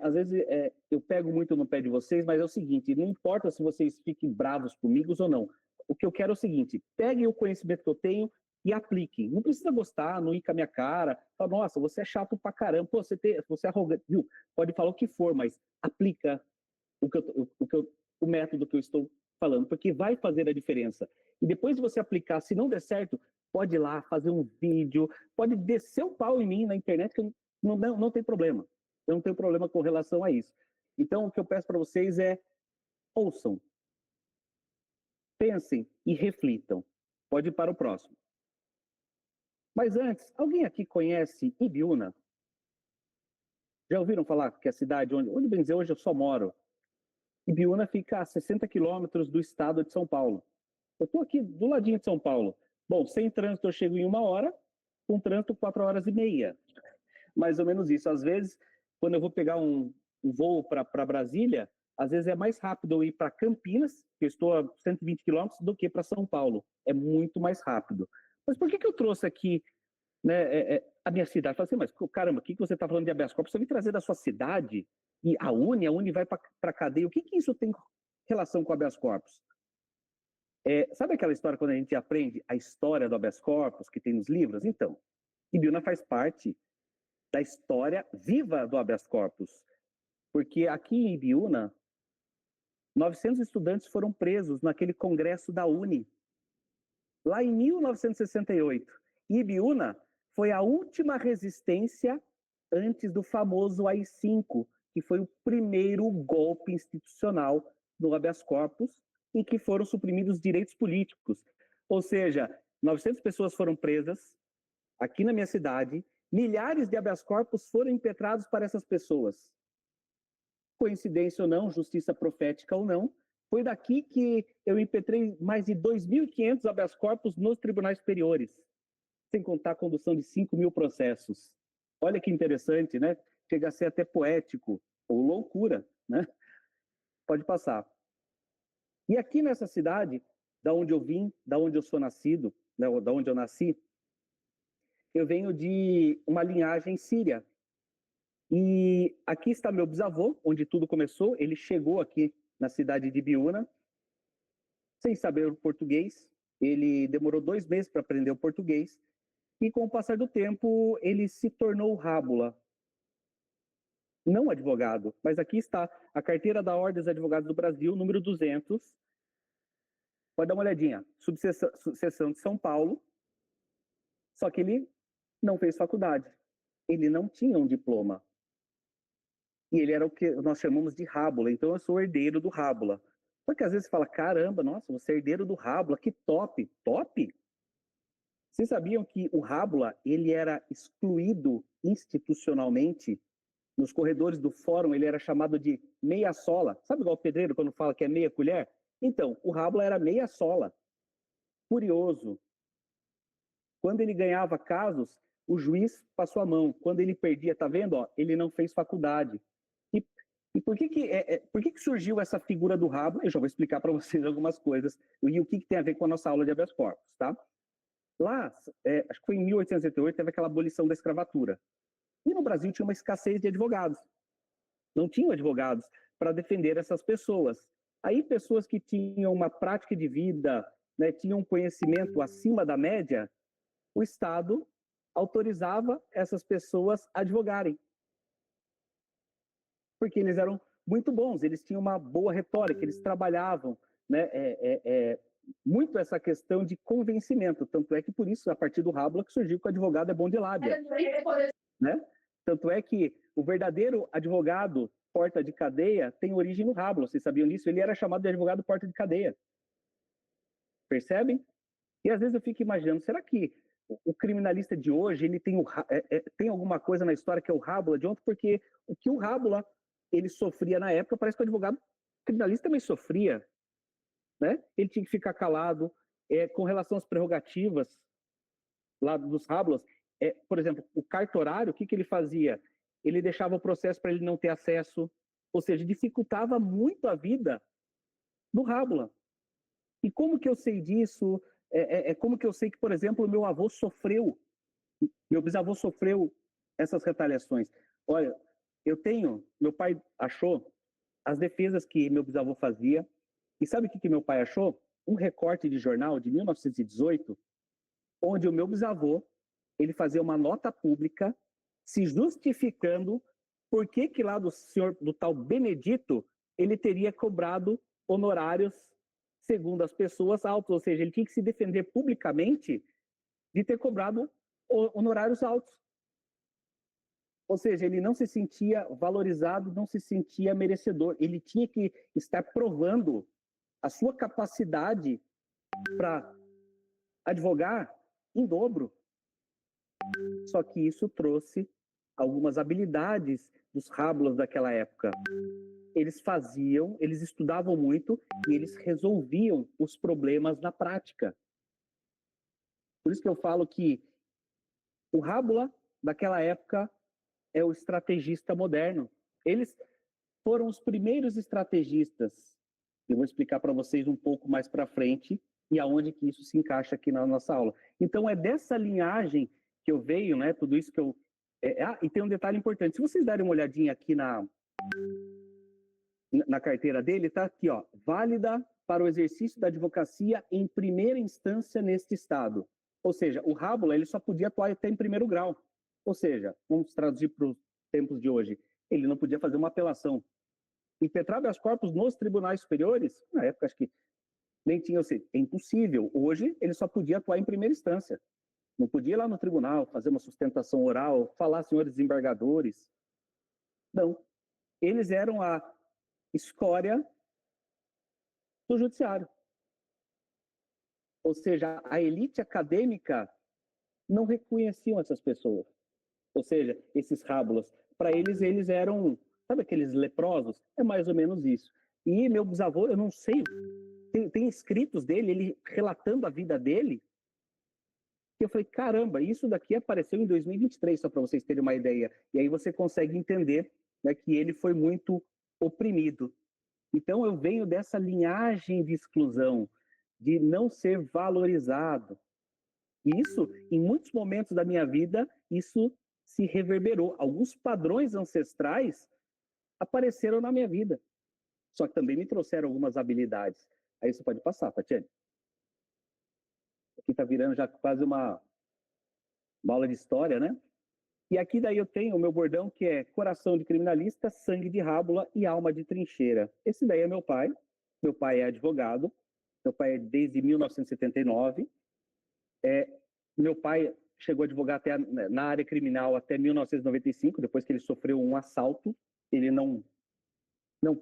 às vezes eu pego muito no pé de vocês, mas é o seguinte, não importa se vocês fiquem bravos comigo ou não. O que eu quero é o seguinte, peguem o conhecimento que eu tenho e apliquem. Não precisa gostar, não ir com a minha cara, falar, nossa, você é chato pra caramba, pô, você é arrogante, viu? Pode falar o que for, mas aplica o método que eu estou falando, porque vai fazer a diferença. E depois de você aplicar, se não der certo, pode ir lá, fazer um vídeo, pode descer o pau em mim na internet, que não tem problema. Eu não tenho problema com relação a isso. Então, o que eu peço para vocês é, ouçam, pensem e reflitam. Pode ir para o próximo. Mas antes, alguém aqui conhece Ibiúna? Já ouviram falar que é a cidade onde bem dizer, hoje eu só moro? Ibiúna fica a 60 quilômetros do estado de São Paulo. Eu estou aqui do ladinho de São Paulo. Bom, sem trânsito eu chego em 1 hora, com trânsito 4 horas e meia. Mais ou menos isso. Às vezes, quando eu vou pegar um voo para Brasília, às vezes é mais rápido eu ir para Campinas, que eu estou a 120 quilômetros, do que para São Paulo. É muito mais rápido. Mas por que eu trouxe aqui, né, a minha cidade? Eu falei assim, mas caramba, o que você está falando de habeas corpus? Você vem trazer da sua cidade e a Uni vai para a cadeia. O que isso tem relação com habeas corpus? Sabe aquela história quando a gente aprende a história do habeas corpus que tem nos livros? Então, Ibiúna faz parte da história viva do habeas corpus. Porque aqui em Ibiúna, 900 estudantes foram presos naquele congresso da Uni, lá em 1968. E Ibiúna foi a última resistência antes do famoso AI-5, que foi o primeiro golpe institucional no habeas corpus, em que foram suprimidos direitos políticos. Ou seja, 900 pessoas foram presas aqui na minha cidade, milhares de habeas corpus foram impetrados para essas pessoas. Coincidência ou não, justiça profética ou não, foi daqui que eu impetrei mais de 2.500 habeas corpus nos tribunais superiores, sem contar a condução de 5.000 processos. Olha que interessante, né? Chega a ser até poético, ou loucura, né? Pode passar. E aqui nessa cidade, da onde eu vim, da onde eu sou nascido, né, da onde eu nasci, eu venho de uma linhagem síria. E aqui está meu bisavô, onde tudo começou. Ele chegou aqui na cidade de Ibiúna, sem saber o português. Ele demorou 2 meses para aprender o português. E com o passar do tempo, ele se tornou rábula. Não advogado, mas aqui está a carteira da Ordem dos Advogados do Brasil, número 200. Pode dar uma olhadinha. Subseção de São Paulo. Só que ele não fez faculdade. Ele não tinha um diploma. E ele era o que nós chamamos de rábula. Então eu sou herdeiro do rábula. Só que às vezes você fala, caramba, nossa, você é herdeiro do rábula, que top. Top? Vocês sabiam que o rábula, ele era excluído institucionalmente? Nos corredores do fórum, ele era chamado de meia sola. Sabe igual o pedreiro quando fala que é meia colher? Então, o rábula era meia sola. Curioso. Quando ele ganhava casos, o juiz passou a mão. Quando ele perdia, tá vendo? Ó, ele não fez faculdade. E por que surgiu essa figura do rábula? Eu já vou explicar para vocês algumas coisas. E o que tem a ver com a nossa aula de habeas corpus, tá? Lá, acho que foi em 1888, teve aquela abolição da escravatura. E no Brasil tinha uma escassez de advogados. Não tinham advogados para defender essas pessoas. Aí pessoas que tinham uma prática de vida, né, tinham um conhecimento acima da média, o Estado autorizava essas pessoas a advogarem. Porque eles eram muito bons, eles tinham uma boa retórica, eles trabalhavam, né, muito essa questão de convencimento. Tanto é que por isso, a partir do rábula, que surgiu que o advogado é bom de lábia. Né? Tanto é que o verdadeiro advogado porta de cadeia tem origem no rábula. Vocês sabiam disso? Ele era chamado de advogado porta de cadeia. Percebem? E às vezes eu fico imaginando, será que o criminalista de hoje ele tem alguma coisa na história que é o rábula de ontem? Porque o que o rábula ele sofria na época, parece que o advogado criminalista também sofria. Né? Ele tinha que ficar calado. Com relação às prerrogativas lá dos rábulas, por exemplo, o cartorário, o que ele fazia? Ele deixava o processo para ele não ter acesso, ou seja, dificultava muito a vida do rábula. E como que eu sei disso? Como que eu sei que, por exemplo, meu bisavô sofreu essas retaliações? Olha, meu pai achou as defesas que meu bisavô fazia, e sabe o que meu pai achou? Um recorte de jornal de 1918, onde o meu bisavô, ele fazia uma nota pública se justificando por que lá do tal Benedito, ele teria cobrado honorários, segundo as pessoas, altos, ou seja, ele tinha que se defender publicamente de ter cobrado honorários altos. Ou seja, ele não se sentia valorizado, não se sentia merecedor. Ele tinha que estar provando a sua capacidade para advogar em dobro. Só que isso trouxe algumas habilidades dos rábulas daquela época. Eles estudavam muito e eles resolviam os problemas na prática. Por isso que eu falo que o rábula daquela época é o estrategista moderno. Eles foram os primeiros estrategistas. Eu vou explicar para vocês um pouco mais para frente e aonde que isso se encaixa aqui na nossa aula. Então, é dessa linhagem que eu venho, né? Tudo isso que eu... e tem um detalhe importante. Se vocês darem uma olhadinha aqui na carteira dele, tá aqui, ó. Válida para o exercício da advocacia em primeira instância neste estado. Ou seja, o rábula, ele só podia atuar até em primeiro grau. Ou seja, vamos traduzir para os tempos de hoje, ele não podia fazer uma apelação. Impetrar habeas corpus nos tribunais superiores, na época acho que nem tinha, ou seja, é impossível. Hoje, ele só podia atuar em primeira instância. Não podia ir lá no tribunal, fazer uma sustentação oral, falar, senhores desembargadores. Não. Eles eram a escória do judiciário. Ou seja, a elite acadêmica não reconheciam essas pessoas. Ou seja, esses rábulas. Para eles, eles eram, sabe aqueles leprosos? É mais ou menos isso. E meu bisavô, eu não sei, tem escritos dele, ele relatando a vida dele, que eu falei, caramba, isso daqui apareceu em 2023, só para vocês terem uma ideia. E aí você consegue entender, né, que ele foi muito oprimido. Então eu venho dessa linhagem de exclusão, de não ser valorizado. E isso, em muitos momentos da minha vida, isso se reverberou. Alguns padrões ancestrais apareceram na minha vida. Só que também me trouxeram algumas habilidades. Aí você pode passar, Tatiane. Aqui está virando já quase uma aula de história, né? E aqui daí eu tenho o meu bordão, que é coração de criminalista, sangue de rábula e alma de trincheira. Esse daí é meu pai. Meu pai é advogado. Meu pai é desde 1979. Meu pai chegou a advogar até na área criminal até 1995, depois que ele sofreu um assalto. Ele não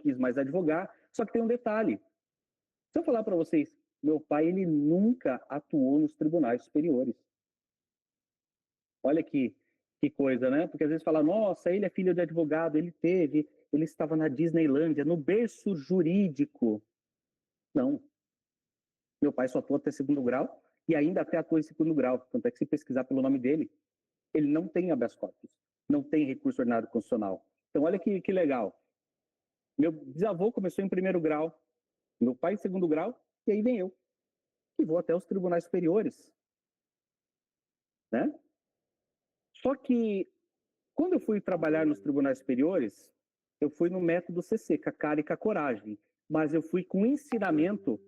quis mais advogar. Só que tem um detalhe. Se eu falar para vocês, meu pai ele nunca atuou nos tribunais superiores. Olha que coisa, né? Porque às vezes fala, nossa, ele é filho de advogado, ele estava na Disneylândia, no berço jurídico. Não. Meu pai só atua até segundo grau e ainda até atua em segundo grau. Tanto é que se pesquisar pelo nome dele, ele não tem habeas corpus, não tem recurso ordinário constitucional. Então olha que legal. Meu bisavô começou em primeiro grau, meu pai em segundo grau, e aí vem eu, que vou até os tribunais superiores. Né? Só que quando eu fui trabalhar nos tribunais superiores, eu fui no método CC, com a cara e com a coragem. Mas eu fui com ensinamento,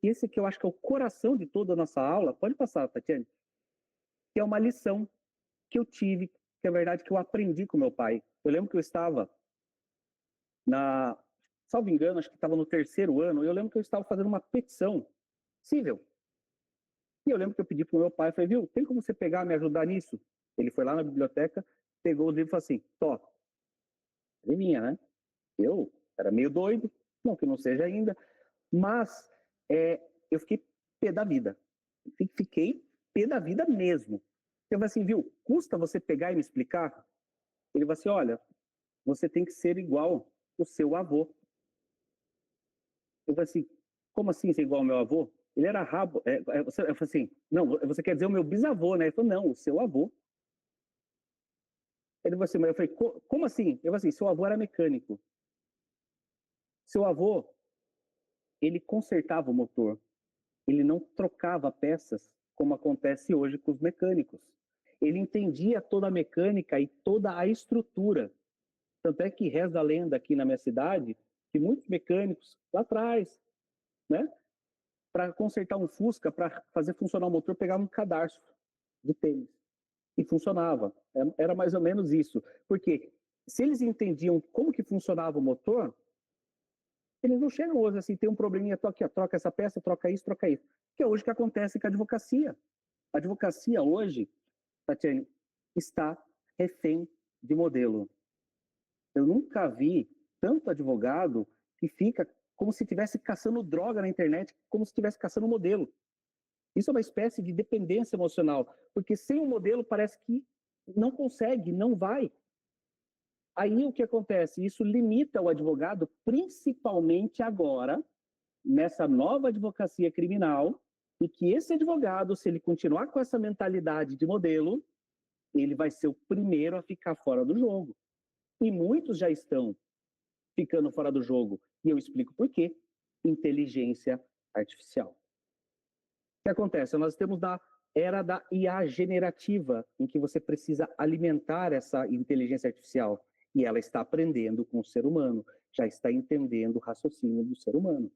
esse que eu acho que é o coração de toda a nossa aula, pode passar, Tatiane, que é uma lição que eu tive, que é verdade que eu aprendi com meu pai. Eu lembro que eu estava salvo engano, acho que estava no terceiro ano, eu lembro que eu estava fazendo uma petição civil. E eu lembro que eu pedi para o meu pai, falei, viu, tem como você pegar, me ajudar nisso? Ele foi lá na biblioteca, pegou os livros e falou assim, Tó, adivinha, né? Eu era meio doido, não que não seja ainda, mas eu fiquei pé da vida. Fiquei pé da vida mesmo. Eu falei assim, viu, custa você pegar e me explicar? Ele falou assim, olha, você tem que ser igual o seu avô. Eu falei assim, como assim ser igual ao meu avô? Ele era rabo. Eu falei assim, não, você quer dizer o meu bisavô, né? Ele falou, não, o seu avô. Ele falou assim, mas eu falei, como assim? Eu falei assim, seu avô era mecânico. Seu avô, ele consertava o motor. Ele não trocava peças como acontece hoje com os mecânicos. Ele entendia toda a mecânica e toda a estrutura. Tanto é que reza a lenda aqui na minha cidade que muitos mecânicos lá atrás, né, para consertar um Fusca, para fazer funcionar o motor, pegavam um cadarço de tênis. E funcionava. Era mais ou menos isso. Porque se eles entendiam como que funcionava o motor, eles não chegam hoje assim, tem um probleminha, troca essa peça, troca isso, troca isso. Que é hoje que acontece com a advocacia. A advocacia hoje, Tatiane, está refém de modelo. Eu nunca vi tanto advogado que fica como se estivesse caçando droga na internet, como se estivesse caçando modelo. Isso é uma espécie de dependência emocional, porque sem o modelo parece que não consegue, não vai. Aí o que acontece? Isso limita o advogado, principalmente agora, nessa nova advocacia criminal, e que esse advogado, se ele continuar com essa mentalidade de modelo, ele vai ser o primeiro a ficar fora do jogo. E muitos já estão ficando fora do jogo. E eu explico por quê. Inteligência artificial. O que acontece? Nós temos na era da IA generativa, em que você precisa alimentar essa inteligência artificial. E ela está aprendendo com o ser humano, já está entendendo o raciocínio do ser humano.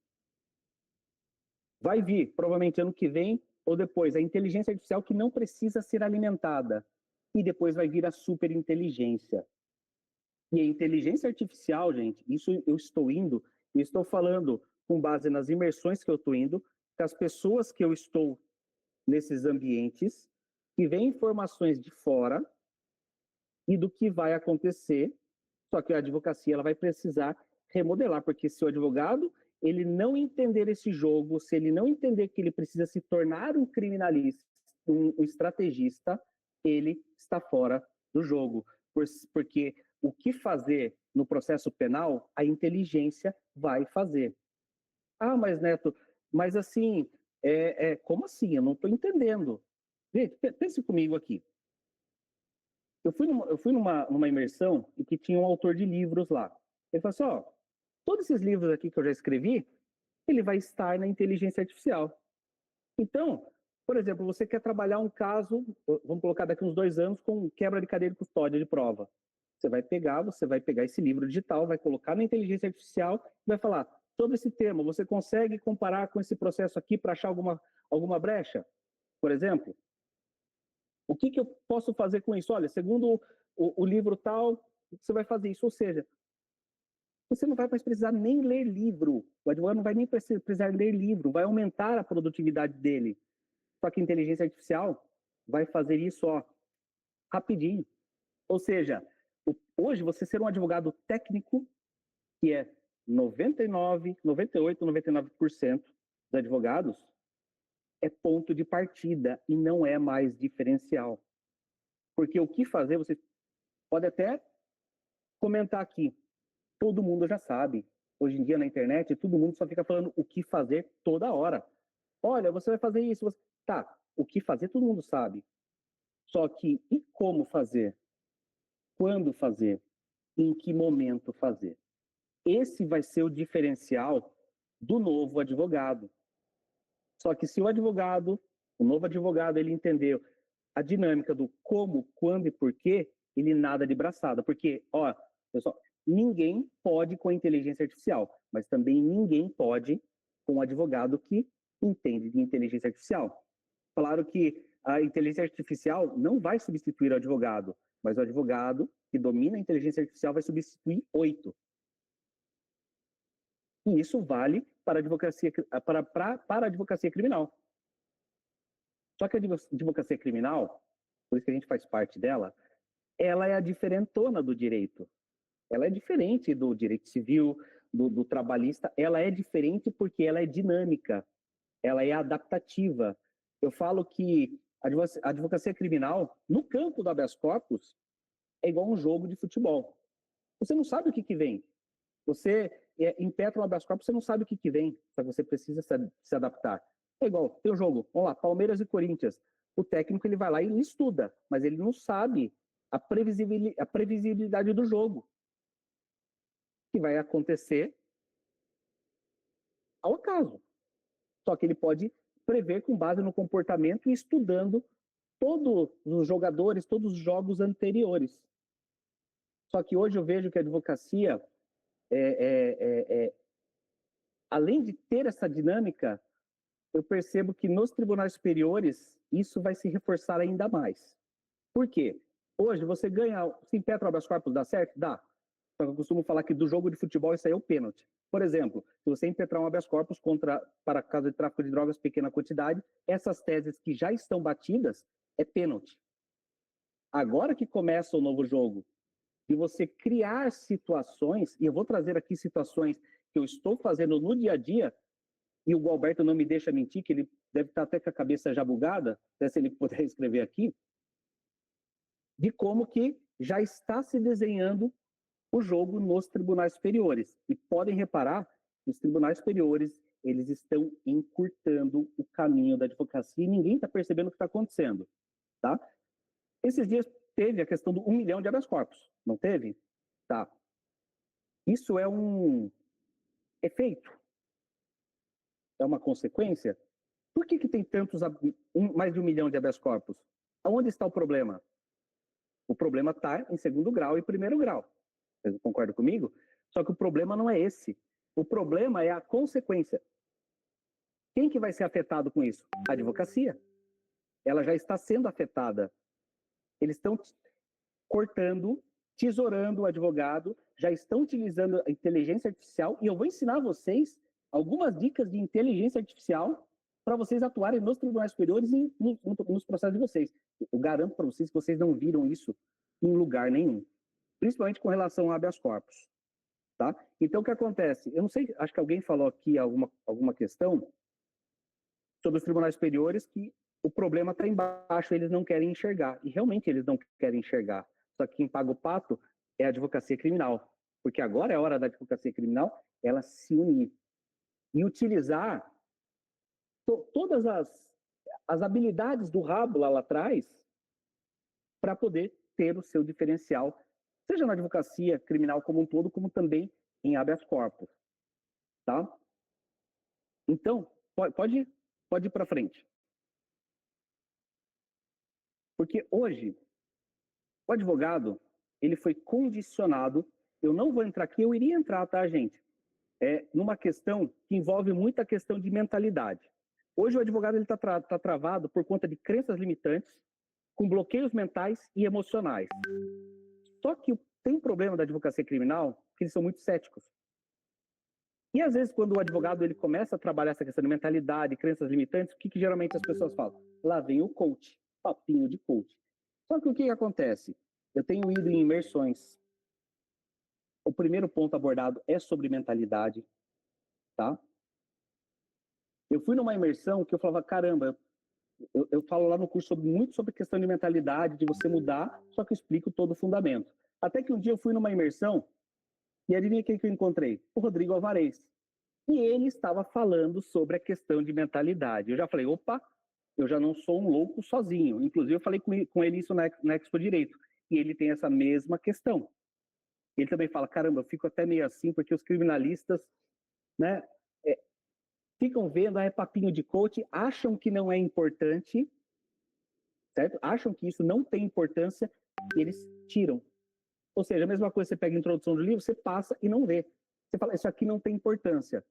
Vai vir, provavelmente ano que vem ou depois, a inteligência artificial que não precisa ser alimentada. E depois vai vir a superinteligência. E a inteligência artificial, gente, isso eu estou falando com base nas imersões que eu estou indo, com as pessoas que eu estou nesses ambientes, que vêm informações de fora e do que vai acontecer, só que a advocacia ela vai precisar remodelar, porque se o advogado ele não entender esse jogo, se ele não entender que ele precisa se tornar um criminalista, um estrategista, ele está fora do jogo, porque o que fazer no processo penal, a inteligência vai fazer. Ah, mas Neto, mas assim, como assim? Eu não estou entendendo. Gente, pense comigo aqui. Eu fui numa imersão em que tinha um autor de livros lá. Ele falou assim, ó, todos esses livros aqui que eu já escrevi, ele vai estar na inteligência artificial. Então, por exemplo, você quer trabalhar um caso, vamos colocar daqui uns 2 anos, com quebra de cadeia de custódia de prova. Você vai pegar esse livro digital, vai colocar na inteligência artificial e vai falar, sobre esse tema, você consegue comparar com esse processo aqui para achar alguma brecha? Por exemplo, o que eu posso fazer com isso? Olha, segundo o livro tal, você vai fazer isso. Ou seja, você não vai mais precisar nem ler livro. O advogado não vai nem precisar ler livro, vai aumentar a produtividade dele. Só que a inteligência artificial vai fazer isso, ó, rapidinho. Ou seja, hoje você ser um advogado técnico, que é 99, 98, 99% dos advogados, é ponto de partida e não é mais diferencial. Porque o que fazer, você pode até comentar aqui, todo mundo já sabe. Hoje em dia na internet, todo mundo só fica falando o que fazer toda hora. Olha, você vai fazer isso. Tá, o que fazer todo mundo sabe. Só que e como fazer? Quando fazer? Em que momento fazer? Esse vai ser o diferencial do novo advogado. Só que se o novo advogado, ele entendeu a dinâmica do como, quando e porquê, ele nada de braçada. Porque, ó, pessoal, ninguém pode com a inteligência artificial, mas também ninguém pode com um advogado que entende de inteligência artificial. Claro que a inteligência artificial não vai substituir o advogado, mas o advogado que domina a inteligência artificial vai substituir 8. E isso vale para a advocacia criminal. Só que a advocacia criminal, por isso que a gente faz parte dela, ela é a diferentona do direito. Ela é diferente do direito civil, do trabalhista, ela é diferente porque ela é dinâmica, ela é adaptativa. Eu falo que a advocacia criminal, no campo do habeas corpus, é igual um jogo de futebol. Você não sabe o que vem. Você impetra um habeas corpus, você não sabe o que vem, só que você precisa se adaptar. É igual, tem o jogo, vamos lá, Palmeiras e Corinthians. O técnico ele vai lá e ele estuda, mas ele não sabe a previsibilidade do jogo que vai acontecer ao acaso. Só que ele pode prever com base no comportamento e estudando todos os jogadores, todos os jogos anteriores. Só que hoje eu vejo que a advocacia, além de ter essa dinâmica, eu percebo que nos tribunais superiores isso vai se reforçar ainda mais. Por quê? Hoje você ganha, se impetra o habeas corpus, dá certo? Dá. Só que eu costumo falar que do jogo de futebol isso aí é o pênalti. Por exemplo, se você impetrar um habeas corpus para caso de tráfico de drogas pequena quantidade, essas teses que já estão batidas é pênalti. Agora que começa o novo jogo, e você criar situações, e eu vou trazer aqui situações que eu estou fazendo no dia a dia, e o Alberto não me deixa mentir, que ele deve estar até com a cabeça já bugada, até se ele puder escrever aqui, de como que já está se desenhando o jogo nos tribunais superiores. E podem reparar que os tribunais superiores, eles estão encurtando o caminho da advocacia e ninguém está percebendo o que está acontecendo, tá? Esses dias teve a questão do 1 milhão de habeas corpus, não teve? Tá. Isso é um efeito? É uma consequência? Por que tem tantos, mais de 1 milhão de habeas corpus? Aonde está o problema? O problema está em segundo grau e primeiro grau. Vocês concordam comigo? Só que o problema não é esse. O problema é a consequência. Quem que vai ser afetado com isso? A advocacia. Ela já está sendo afetada. Eles estão cortando, tesourando o advogado, já estão utilizando a inteligência artificial, e eu vou ensinar vocês algumas dicas de inteligência artificial para vocês atuarem nos tribunais superiores e nos processos de vocês. Eu garanto para vocês que vocês não viram isso em lugar nenhum, principalmente com relação a habeas corpus. Tá? Então, o que acontece? Eu não sei, acho que alguém falou aqui alguma questão sobre os tribunais superiores que o problema está embaixo, eles não querem enxergar. E realmente eles não querem enxergar. Só que quem paga o pato é a advocacia criminal. Porque agora é a hora da advocacia criminal ela se unir e utilizar todas as habilidades do rabo lá atrás para poder ter o seu diferencial, seja na advocacia criminal como um todo, como também em habeas corpus. Tá? Então, pode ir para frente. Porque hoje, o advogado, ele foi condicionado, eu não vou entrar aqui, eu iria entrar, tá, gente? Numa questão que envolve muita questão de mentalidade. Hoje o advogado está travado por conta de crenças limitantes, com bloqueios mentais e emocionais. Só que tem um problema da advocacia criminal, que eles são muito céticos. E às vezes, quando o advogado ele começa a trabalhar essa questão de mentalidade, crenças limitantes, o que geralmente as pessoas falam? Lá vem o coach, papinho de coach. Só que o que acontece? Eu tenho ido em imersões. O primeiro ponto abordado é sobre mentalidade, tá? Eu fui numa imersão que eu falava, caramba, eu falo lá no curso muito sobre questão de mentalidade, de você mudar, só que eu explico todo o fundamento. Até que um dia eu fui numa imersão e adivinha quem que eu encontrei? O Rodrigo Alvarez. E ele estava falando sobre a questão de mentalidade. Eu já falei, opa, eu já não sou um louco sozinho. Inclusive, eu falei com ele isso na Expo Direito. E ele tem essa mesma questão. Ele também fala, caramba, eu fico até meio assim, porque os criminalistas, né, ficam vendo, é papinho de coach, acham que não é importante, certo? Acham que isso não tem importância e eles tiram. Ou seja, a mesma coisa, você pega a introdução do livro, você passa e não vê. Você fala, isso aqui não tem importância.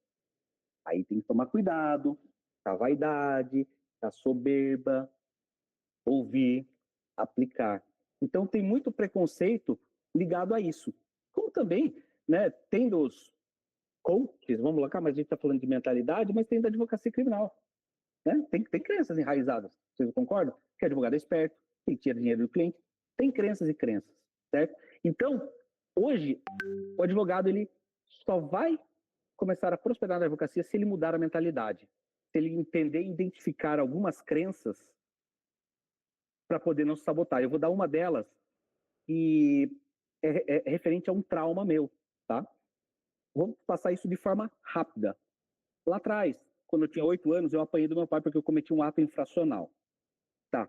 Aí tem que tomar cuidado com a vaidade, com a soberba, ouvir, aplicar. Então tem muito preconceito ligado a isso. Como também, né, tem dos coaches, vamos colocar, mas a gente está falando de mentalidade, mas tem da advocacia criminal. Né? Tem crenças enraizadas, vocês concordam? Que advogado é esperto, tem que tirar dinheiro do cliente, tem crenças e crenças, certo? Então, hoje, o advogado ele só vai começar a prosperar na advocacia se ele mudar a mentalidade, se ele entender e identificar algumas crenças para poder não se sabotar. Eu vou dar uma delas e é referente a um trauma meu, tá? Vou passar isso de forma rápida. Lá atrás, quando eu tinha 8 anos, eu apanhei do meu pai porque eu cometi um ato infracional. Tá.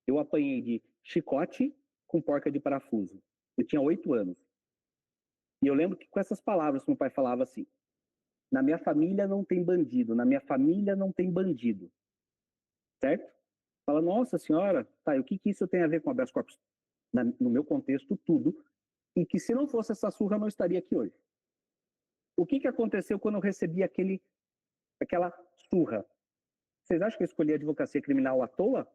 Eu apanhei de chicote com porca de parafuso. Eu tinha 8 anos. E eu lembro que com essas palavras, meu pai falava assim: na minha família não tem bandido, na minha família não tem bandido. Certo? Fala, nossa senhora, tá, e o que isso tem a ver com habeas corpus? No meu contexto, tudo e que se não fosse essa surra, eu não estaria aqui hoje. O que aconteceu quando eu recebi aquela surra? Vocês acham que eu escolhi a advocacia criminal à toa?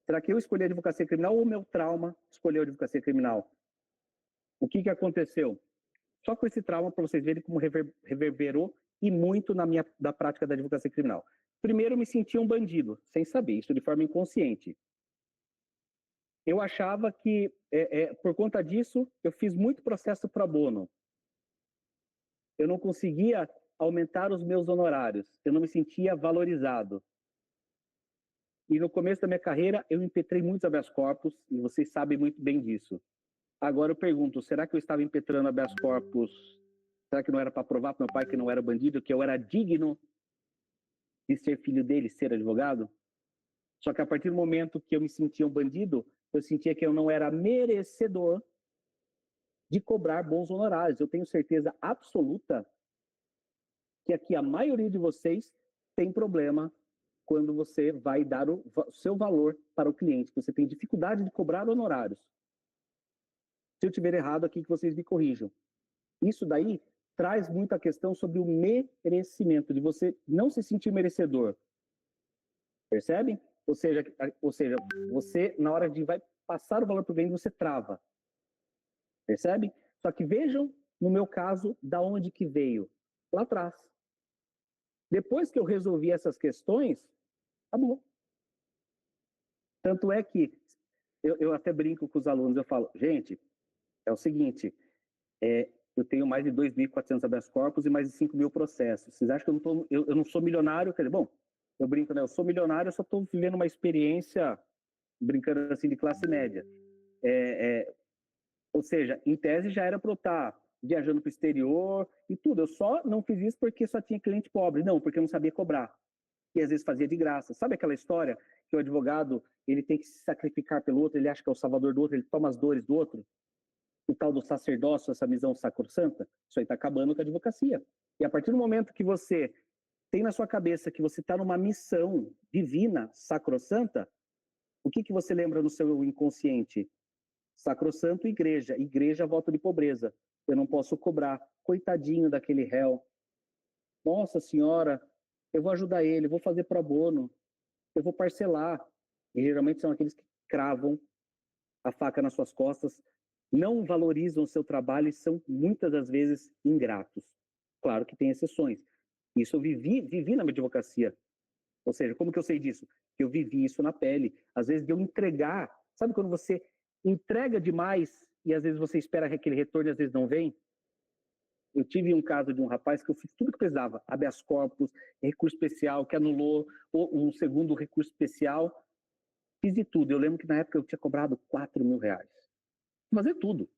Será que eu escolhi a advocacia criminal ou o meu trauma escolheu a advocacia criminal? O que aconteceu? Só com esse trauma, para vocês verem como reverberou e muito da prática da advocacia criminal. Primeiro, eu me sentia um bandido, sem saber, isso de forma inconsciente. Eu achava que, por conta disso, eu fiz muito processo pro bono. Eu não conseguia aumentar os meus honorários, eu não me sentia valorizado. E no começo da minha carreira, eu impetrei muitos habeas corpus, e vocês sabem muito bem disso. Agora eu pergunto, será que eu estava impetrando habeas corpus? Será que não era para provar para meu pai que não era bandido, que eu era digno de ser filho dele, ser advogado? Só que a partir do momento que eu me sentia um bandido, eu sentia que eu não era merecedor de cobrar bons honorários. Eu tenho certeza absoluta que aqui a maioria de vocês tem problema quando você vai dar o seu valor para o cliente. Você tem dificuldade de cobrar honorários. Se eu tiver errado aqui, que vocês me corrijam. Isso daí traz muita questão sobre o merecimento, de você não se sentir merecedor. Percebe? Ou seja, você, na hora de vai passar o valor para o cliente, você trava. Percebe? Só que vejam, no meu caso, da onde que veio. Lá atrás. Depois que eu resolvi essas questões, acabou. Tanto é que eu até brinco com os alunos, eu falo, gente, é o seguinte, eu tenho mais de 2.400 habeas corpus e mais de 5.000 processos. Vocês acham que eu não sou milionário? Quer dizer, bom, eu brinco, né? Eu sou milionário, eu só estou vivendo uma experiência, brincando assim, de classe média. Ou seja, em tese já era para eu estar viajando para o exterior e tudo. Eu só não fiz isso porque só tinha cliente pobre. Não, porque eu não sabia cobrar. E às vezes fazia de graça. Sabe aquela história que o advogado ele tem que se sacrificar pelo outro, ele acha que é o salvador do outro, ele toma as dores do outro? O tal do sacerdócio, essa visão sacrossanta, isso aí está acabando com a advocacia. E a partir do momento que você tem na sua cabeça que você está numa missão divina, sacrossanta, o que você lembra no seu inconsciente? Sacrossanto, igreja. Igreja, voto de pobreza. Eu não posso cobrar. Coitadinho daquele réu. Nossa Senhora, eu vou ajudar ele, vou fazer pro bono, eu vou parcelar. E geralmente são aqueles que cravam a faca nas suas costas, não valorizam o seu trabalho e são muitas das vezes ingratos. Claro que tem exceções. Isso eu vivi na minha advocacia. Ou seja, como que eu sei disso? Eu vivi isso na pele. Às vezes de eu entregar, sabe quando você entrega demais e às vezes você espera aquele retorno e às vezes não vem? Eu tive um caso de um rapaz que eu fiz tudo que precisava, habeas corpus, recurso especial, que anulou, um segundo recurso especial, fiz de tudo. Eu lembro que na época eu tinha cobrado R$ 4.000. Fazer tudo.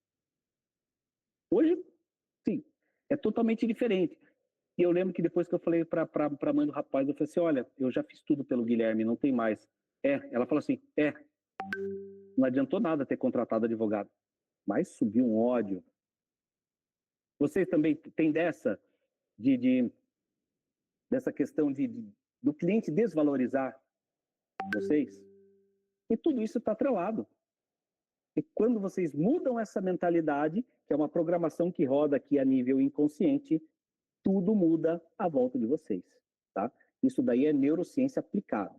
Hoje, sim, é totalmente diferente. E eu lembro que depois que eu falei para a mãe do rapaz, eu falei assim, olha, eu já fiz tudo pelo Guilherme, não tem mais. Ela falou assim, não adiantou nada ter contratado advogado, mas subiu um ódio. Vocês também têm dessa questão do cliente desvalorizar vocês? E tudo isso está atrelado. E quando vocês mudam essa mentalidade, que é uma programação que roda aqui a nível inconsciente, tudo muda à volta de vocês, tá? Isso daí é neurociência aplicada.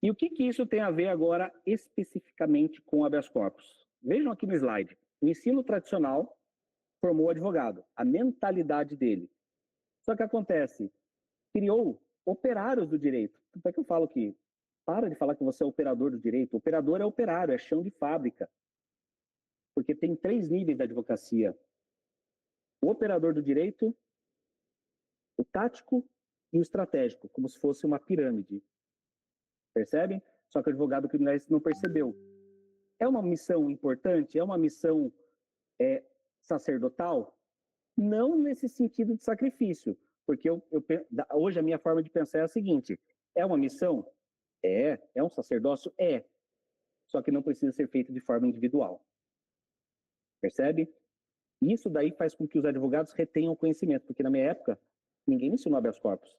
E o que isso tem a ver agora especificamente com o habeas corpus? Vejam aqui no slide. O ensino tradicional formou o advogado, a mentalidade dele. Só que acontece, criou operários do direito. Por que eu falo que para de falar que você é operador do direito? Operador é operário, é chão de fábrica. Porque tem 3 níveis da advocacia. O operador do direito, o tático e o estratégico, como se fosse uma pirâmide. Percebem? Só que o advogado criminalista não percebeu. É uma missão importante? É uma missão sacerdotal? Não nesse sentido de sacrifício. Porque hoje a minha forma de pensar é a seguinte, é uma missão? É um sacerdócio? Só que não precisa ser feito de forma individual. Percebe? Isso daí faz com que os advogados retenham conhecimento, porque na minha época, ninguém me ensinou habeas corpus.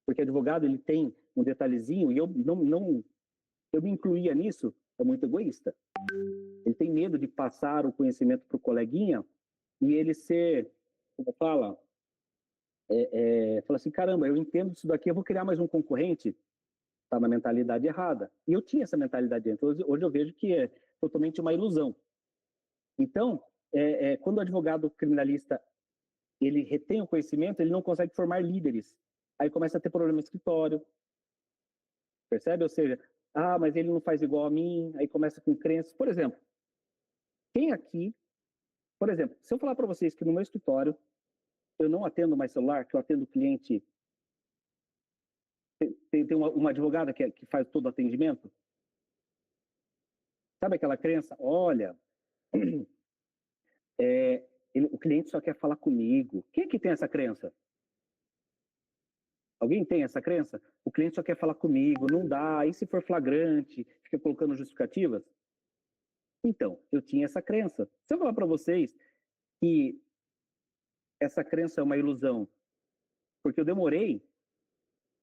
Porque advogado, ele tem um detalhezinho, e eu me incluía nisso, é muito egoísta. Ele tem medo de passar o conhecimento para o coleguinha e ele ser, como fala, fala assim, caramba, eu entendo isso daqui, eu vou criar mais um concorrente. Está na mentalidade errada. E eu tinha essa mentalidade antes. Hoje eu vejo que é totalmente uma ilusão. Então, quando o advogado criminalista ele retém o conhecimento, ele não consegue formar líderes. Aí começa a ter problema no escritório, percebe? Ou seja, mas ele não faz igual a mim, aí começa com crenças. Por exemplo, quem aqui, por exemplo, se eu falar para vocês que no meu escritório eu não atendo mais celular, que eu atendo cliente, tem uma advogada que faz todo o atendimento, sabe aquela crença? Olha, o cliente só quer falar comigo. Quem é que tem essa crença? Alguém tem essa crença? O cliente só quer falar comigo, não dá, e se for flagrante, fica colocando justificativas? Então, eu tinha essa crença. Se eu falar para vocês que essa crença é uma ilusão, porque eu demorei,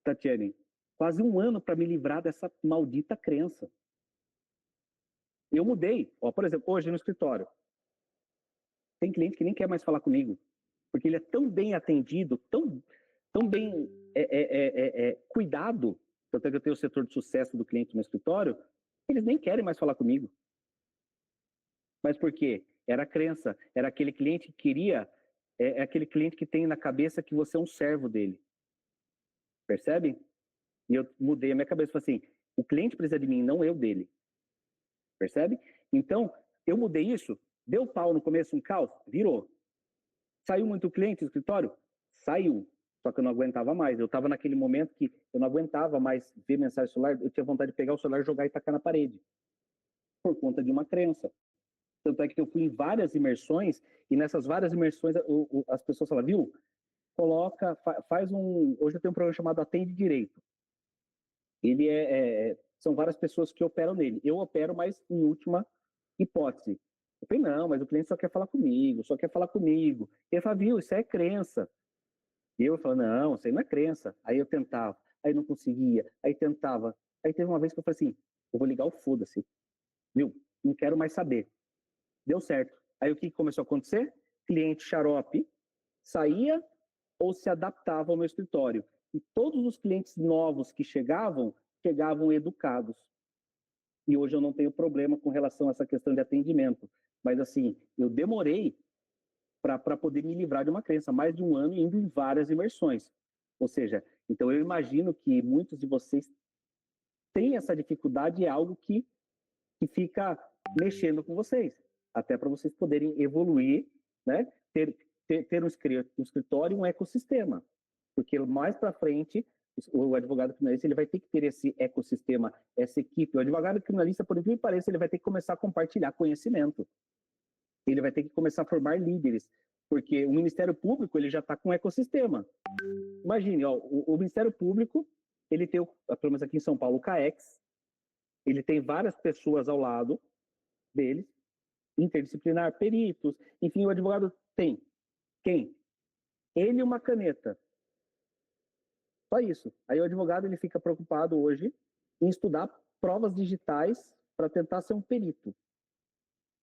Tatiane, quase um ano para me livrar dessa maldita crença. Eu mudei. Ó, por exemplo, hoje no escritório, tem cliente que nem quer mais falar comigo, porque ele é tão bem atendido, tão bem cuidado, tanto é que eu tenho o setor de sucesso do cliente no escritório, eles nem querem mais falar comigo. Mas por quê? Era a crença, era aquele cliente que queria, aquele cliente que tem na cabeça que você é um servo dele. Percebe? E eu mudei a minha cabeça, falei assim, o cliente precisa de mim, não eu dele. Percebe? Então, eu mudei isso, deu pau no começo, um caos, virou. Saiu muito cliente do escritório? Saiu. Só que eu não aguentava mais. Eu estava naquele momento que eu não aguentava mais ver mensagem celular, eu tinha vontade de pegar o celular, jogar e tacar na parede. Por conta de uma crença. Tanto é que eu fui em várias imersões, e nessas várias imersões as pessoas falam, viu? Coloca, faz um... Hoje eu tenho um programa chamado Atende Direito. Ele são várias pessoas que operam nele. Eu opero, mas em última hipótese. Eu falei, não, mas o cliente só quer falar comigo, só quer falar comigo. Ele fala, viu, isso é crença. E eu falo, não, isso aí não é crença. Aí eu tentava, aí não conseguia, aí tentava. Aí teve uma vez que eu falei assim, eu vou ligar o foda-se. Viu? Não quero mais saber. Deu certo. Aí o que começou a acontecer? Cliente xarope saía ou se adaptava ao meu escritório. E todos os clientes novos que chegavam educados. E hoje eu não tenho problema com relação a essa questão de atendimento. Mas assim, eu demorei para poder me livrar de uma crença, mais de um ano indo em várias imersões. Ou seja, então eu imagino que muitos de vocês têm essa dificuldade e é algo que fica mexendo com vocês, até para vocês poderem evoluir, né? Ter um escritório e um ecossistema. Porque mais para frente, o advogado criminalista ele vai ter que ter esse ecossistema, essa equipe. O advogado criminalista, por incrível que pareça, ele vai ter que começar a compartilhar conhecimento. Ele vai ter que começar a formar líderes, porque o Ministério Público ele já está com um ecossistema. Imagine, ó, o Ministério Público, ele tem, pelo menos aqui em São Paulo, o CAEX, ele tem várias pessoas ao lado deles, interdisciplinar, peritos, enfim, o advogado tem. Quem? Ele e uma caneta. Só isso. Aí o advogado ele fica preocupado hoje em estudar provas digitais para tentar ser um perito,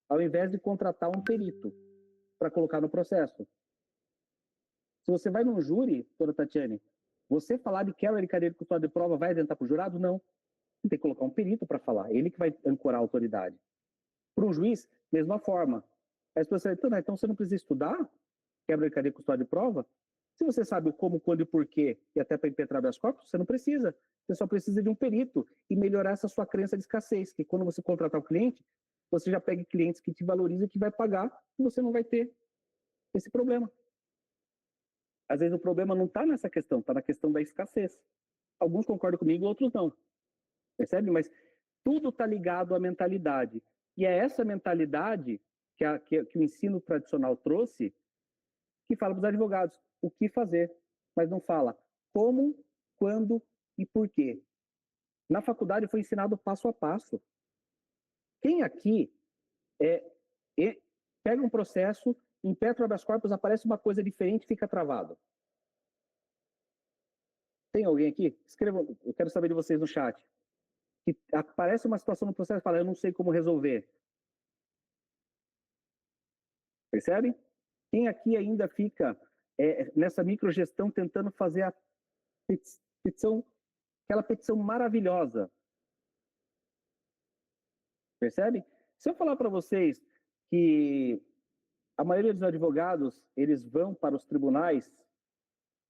ao invés de contratar um perito para colocar no processo. Se você vai num júri, doutora Tatiane, você falar de quebra de cadeia de custódia de prova vai adiantar para o jurado? Não. Tem que colocar um perito para falar, ele que vai ancorar a autoridade. Para um juiz, mesma forma. Aí as pessoas falam, então você não precisa estudar quebra de cadeia de custódia de prova? Se você sabe o como, quando e porquê, e até para impetrar habeas corpus, você não precisa. Você só precisa de um perito e melhorar essa sua crença de escassez, que quando você contratar o cliente, você já pega clientes que te valorizam e que vai pagar, e você não vai ter esse problema. Às vezes o problema não está nessa questão, está na questão da escassez. Alguns concordam comigo, outros não. Percebe? Mas tudo está ligado à mentalidade. E é essa mentalidade que o ensino tradicional trouxe que fala para os advogados o que fazer, mas não fala como, quando e por quê. Na faculdade foi ensinado passo a passo. Quem aqui pega um processo, impetra o habeas corpus, aparece uma coisa diferente e fica travado? Tem alguém aqui? Escreva, eu quero saber de vocês no chat. Que aparece uma situação no processo e fala, eu não sei como resolver. Percebe? Quem aqui ainda fica nessa microgestão tentando fazer a petição, aquela petição maravilhosa? Percebe? Se eu falar para vocês que a maioria dos advogados, eles vão para os tribunais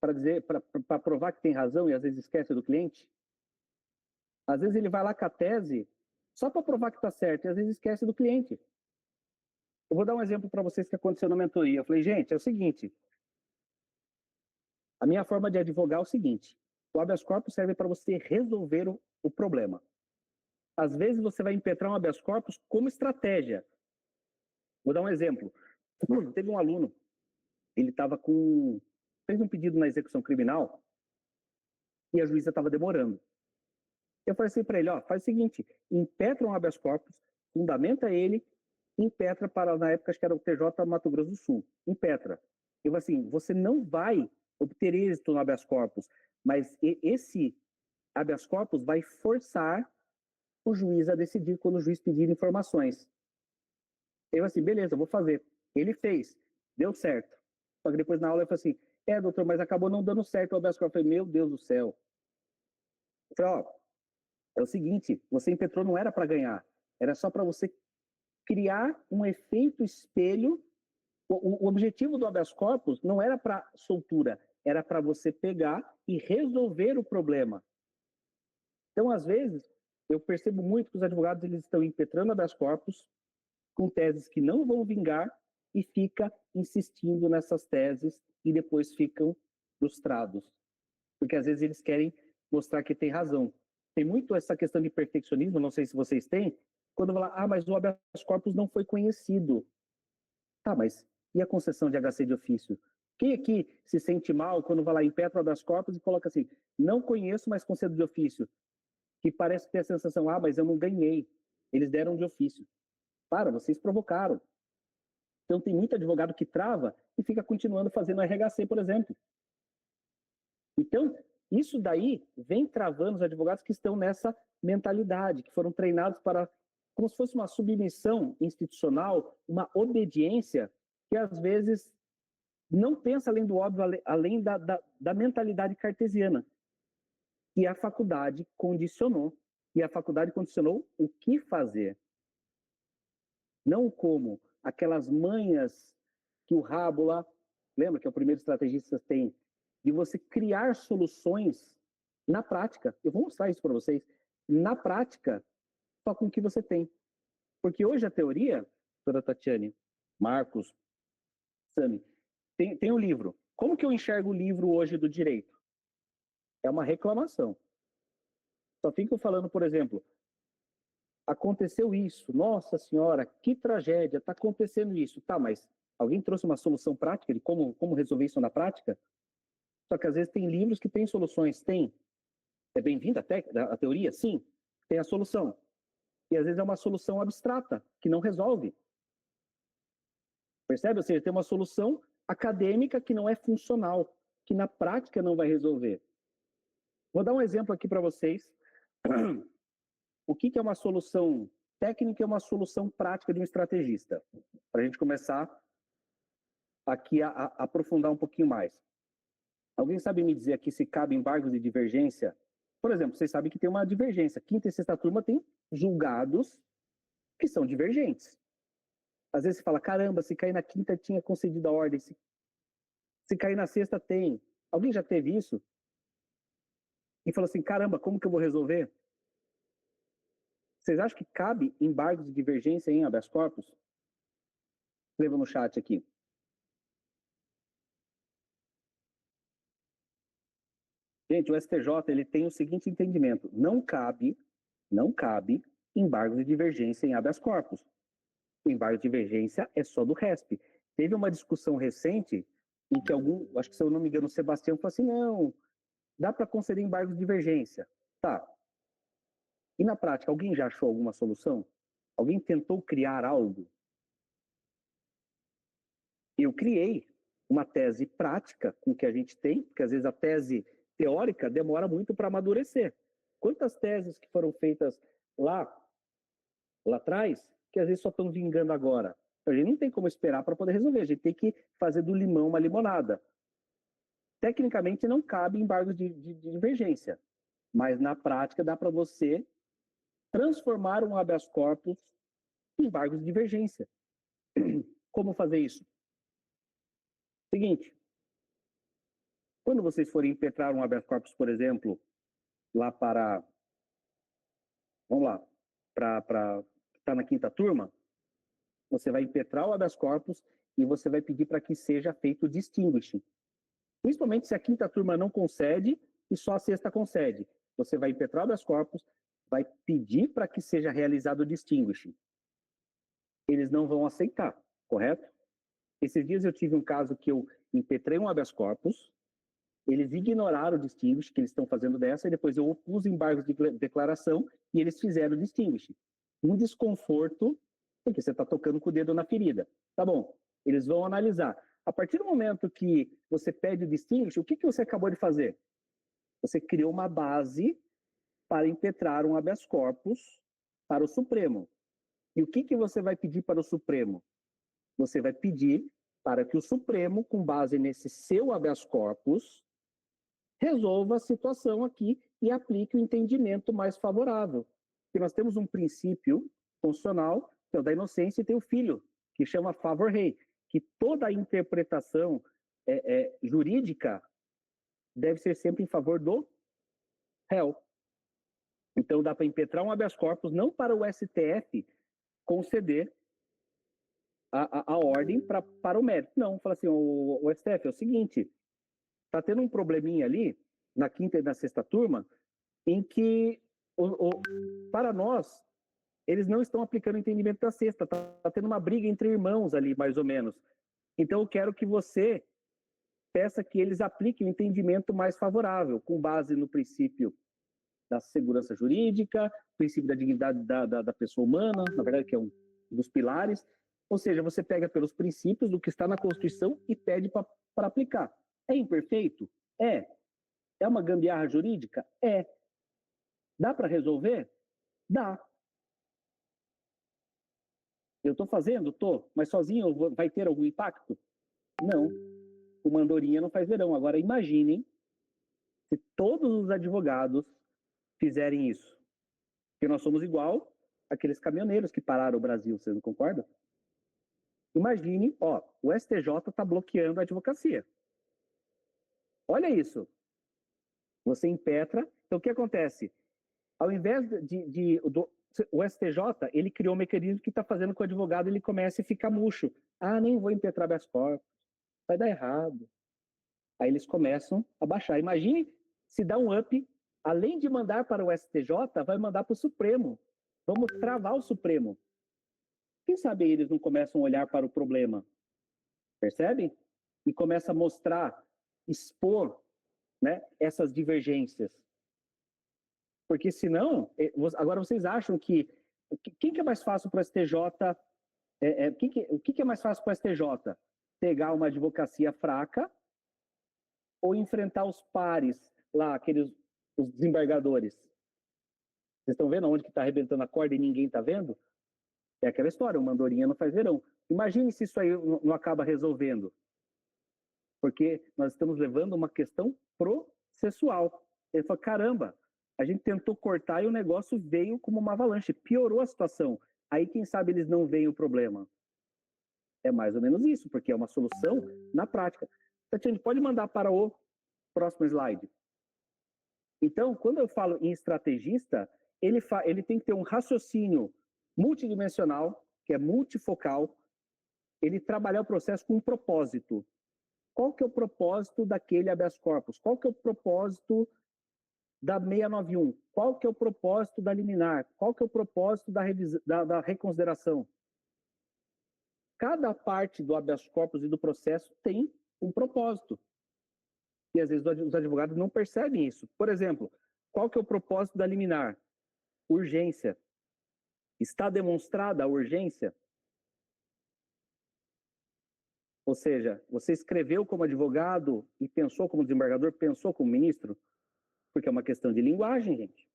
para dizer, para provar que tem razão e às vezes esquece do cliente, às vezes ele vai lá com a tese só para provar que está certo e às vezes esquece do cliente. Eu vou dar um exemplo para vocês que aconteceu na mentoria. Eu falei, gente, é o seguinte, a minha forma de advogar é o seguinte, o habeas corpus serve para você resolver o problema. Às vezes você vai impetrar um habeas corpus como estratégia. Vou dar um exemplo. Teve um aluno, ele fez um pedido na execução criminal e a juíza estava demorando. Eu falei assim para ele, ó, faz o seguinte, impetra um habeas corpus, fundamenta ele, impetra para, na época, acho que era o TJ Mato Grosso do Sul, impetra. Eu falei assim, você não vai obter êxito no habeas corpus, mas esse habeas corpus vai forçar o juiz a decidir quando o juiz pedir informações. Eu assim, beleza, eu vou fazer. Ele fez, deu certo. Só que depois na aula eu falei assim, doutor, mas acabou não dando certo o habeas corpus. Eu falei, meu Deus do céu. Eu falei, ó, é o seguinte, você impetrou não era para ganhar, era só para você criar um efeito espelho. O objetivo do habeas corpus não era para soltura, era para você pegar e resolver o problema. Então, às vezes, eu percebo muito que os advogados eles estão impetrando habeas corpus com teses que não vão vingar e fica insistindo nessas teses e depois ficam frustrados. Porque às vezes eles querem mostrar que tem razão. Tem muito essa questão de perfeccionismo, não sei se vocês têm, quando fala, mas o habeas corpus não foi conhecido. Tá, mas e a concessão de HC de ofício? Quem aqui se sente mal quando vai lá em impetra o habeas corpus e coloca assim, não conheço, mas concedo de ofício? Que parece ter a sensação, mas eu não ganhei. Eles deram de ofício. Para, vocês provocaram. Então tem muito advogado que trava e fica continuando fazendo RHC, por exemplo. Então, isso daí vem travando os advogados que estão nessa mentalidade, que foram treinados para, como se fosse uma submissão institucional, uma obediência que às vezes não pensa além do óbvio, além da mentalidade cartesiana. E a faculdade condicionou. E a faculdade condicionou o que fazer. Não como aquelas manhas que o Rábula, lembra que é o primeiro estrategista que tem, de você criar soluções na prática. Eu vou mostrar isso para vocês. Na prática, só com o que você tem. Porque hoje a teoria, doutora Tatiane, Marcos, Sami, tem um livro. Como que eu enxergo o livro hoje do direito? É uma reclamação. Só fico falando, por exemplo, aconteceu isso, nossa senhora, que tragédia, está acontecendo isso. Tá, mas alguém trouxe uma solução prática de como resolver isso na prática? Só que às vezes tem livros que têm soluções, tem. É bem-vinda a teoria? Sim, tem a solução. E às vezes é uma solução abstrata, que não resolve. Percebe? Ou seja, tem uma solução acadêmica que não é funcional, que na prática não vai resolver. Vou dar um exemplo aqui para vocês. O que é uma solução técnica e uma solução prática de um estrategista? Para a gente começar aqui a aprofundar um pouquinho mais. Alguém sabe me dizer aqui se cabe embargos de divergência? Por exemplo, vocês sabem que tem uma divergência. Quinta e sexta turma tem julgados que são divergentes. Às vezes você fala, caramba, se cair na quinta tinha concedido a ordem, se cair na sexta tem. Alguém já teve isso? E falou assim, caramba, como que eu vou resolver? Vocês acham que cabe embargos de divergência em habeas corpus? Escreva no chat aqui. Gente, o STJ ele tem o seguinte entendimento: não cabe embargo de divergência em habeas corpus. O embargo de divergência é só do RESP. Teve uma discussão recente em que acho que se eu não me engano, o Sebastião falou assim, não, dá para conceder embargo de divergência. Tá. E na prática, alguém já achou alguma solução? Alguém tentou criar algo? Eu criei uma tese prática com o que a gente tem, porque às vezes a tese teórica demora muito para amadurecer. Quantas teses que foram feitas lá atrás, que às vezes só estão vingando agora? Então, a gente não tem como esperar para poder resolver, a gente tem que fazer do limão uma limonada. Tecnicamente, não cabe embargos de divergência, mas na prática dá para você transformar um habeas corpus em embargos de divergência. Como fazer isso? Seguinte, quando vocês forem impetrar um habeas corpus, por exemplo, lá para, vamos lá, para estar na quinta turma, você vai impetrar o habeas corpus e você vai pedir para que seja feito o distinguishing. Principalmente se a quinta turma não concede e só a sexta concede. Você vai impetrar o habeas corpus, vai pedir para que seja realizado o distinguishing. Eles não vão aceitar, correto? Esses dias eu tive um caso que eu impetrei um habeas corpus, eles ignoraram o distinguish que eles estão fazendo dessa, e depois eu opus embargos de declaração e eles fizeram o distinguish. Um desconforto, porque você está tocando com o dedo na ferida. Tá bom, eles vão analisar. A partir do momento que você pede o distinguish, o que você acabou de fazer? Você criou uma base para impetrar um habeas corpus para o Supremo. E o que você vai pedir para o Supremo? Você vai pedir para que o Supremo, com base nesse seu habeas corpus, resolva a situação aqui e aplique o entendimento mais favorável. Porque nós temos um princípio constitucional, que é o da inocência, e tem o filho, que chama favor rei, que toda a interpretação jurídica deve ser sempre em favor do réu. Então dá para impetrar um habeas corpus não para o STF conceder a ordem para o mérito. Não, fala assim, o STF é o seguinte, está tendo um probleminha ali, na quinta e na sexta turma, em que, para nós, eles não estão aplicando o entendimento da sexta, está tendo uma briga entre irmãos ali, mais ou menos. Então, eu quero que você peça que eles apliquem o entendimento mais favorável, com base no princípio da segurança jurídica, princípio da dignidade da pessoa humana, na verdade, que é um dos pilares. Ou seja, você pega pelos princípios do que está na Constituição e pede para aplicar. É imperfeito? É. É uma gambiarra jurídica? É. Dá para resolver? Dá. Eu estou fazendo? Estou. Mas sozinho vai ter algum impacto? Não. O Mandorinha não faz verão. Agora, imaginem se todos os advogados fizerem isso. Porque nós somos igual aqueles caminhoneiros que pararam o Brasil, você não concorda? Imagine, ó, o STJ está bloqueando a advocacia. Olha isso. Você impetra. Então, o que acontece? Ao invés o STJ, ele criou um mecanismo que está fazendo com que o advogado ele comece a ficar murcho. Ah, nem vou impetrar habeas corpus. Vai dar errado. Aí eles começam a baixar. Imagine se dá um up, além de mandar para o STJ, vai mandar para o Supremo. Vamos travar o Supremo. Quem sabe eles não começam a olhar para o problema? Percebem? E começa a mostrar, expor, né, essas divergências. Porque senão, agora vocês acham que quem que é mais fácil para o STJ? O que é mais fácil para o STJ? Pegar uma advocacia fraca ou enfrentar os pares lá, os desembargadores? Vocês estão vendo onde que está arrebentando a corda e ninguém está vendo? É aquela história, o Mandorinha não faz verão. Imagine se isso aí não acaba resolvendo. Porque nós estamos levando uma questão processual. Ele fala, caramba, a gente tentou cortar e o negócio veio como uma avalanche, piorou a situação. Aí, quem sabe, eles não veem o problema. É mais ou menos isso, porque é uma solução na prática. Tatiane, pode mandar para o próximo slide. Então, quando eu falo em estrategista, ele tem que ter um raciocínio multidimensional, que é multifocal, ele trabalhar o processo com um propósito. Qual que é o propósito daquele habeas corpus? Qual que é o propósito da 691? Qual que é o propósito da liminar? Qual que é o propósito da reconsideração? Cada parte do habeas corpus e do processo tem um propósito. E às vezes os advogados não percebem isso. Por exemplo, qual que é o propósito da liminar? Urgência. Está demonstrada a urgência? Ou seja, você escreveu como advogado e pensou como desembargador, pensou como ministro? Porque é uma questão de linguagem, gente.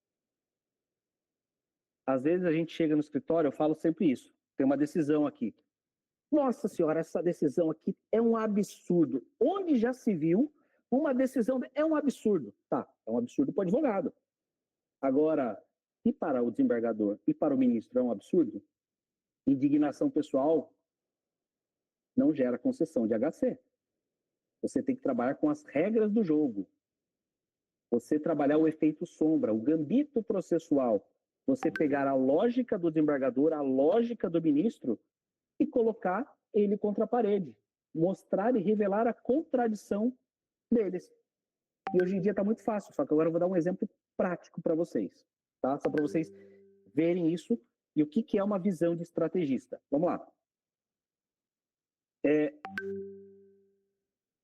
Às vezes a gente chega no escritório, eu falo sempre isso, tem uma decisão aqui. Nossa senhora, essa decisão aqui é um absurdo. Onde já se viu uma decisão... É um absurdo. Tá, é um absurdo para o advogado. Agora, e para o desembargador e para o ministro é um absurdo? Indignação pessoal não gera concessão de HC. Você tem que trabalhar com as regras do jogo. Você trabalhar o efeito sombra, o gambito processual. Você pegar a lógica do desembargador, a lógica do ministro e colocar ele contra a parede. Mostrar e revelar a contradição deles. E hoje em dia está muito fácil, só que agora eu vou dar um exemplo prático para vocês. Tá? Só para vocês verem isso e o que é uma visão de estrategista. Vamos lá.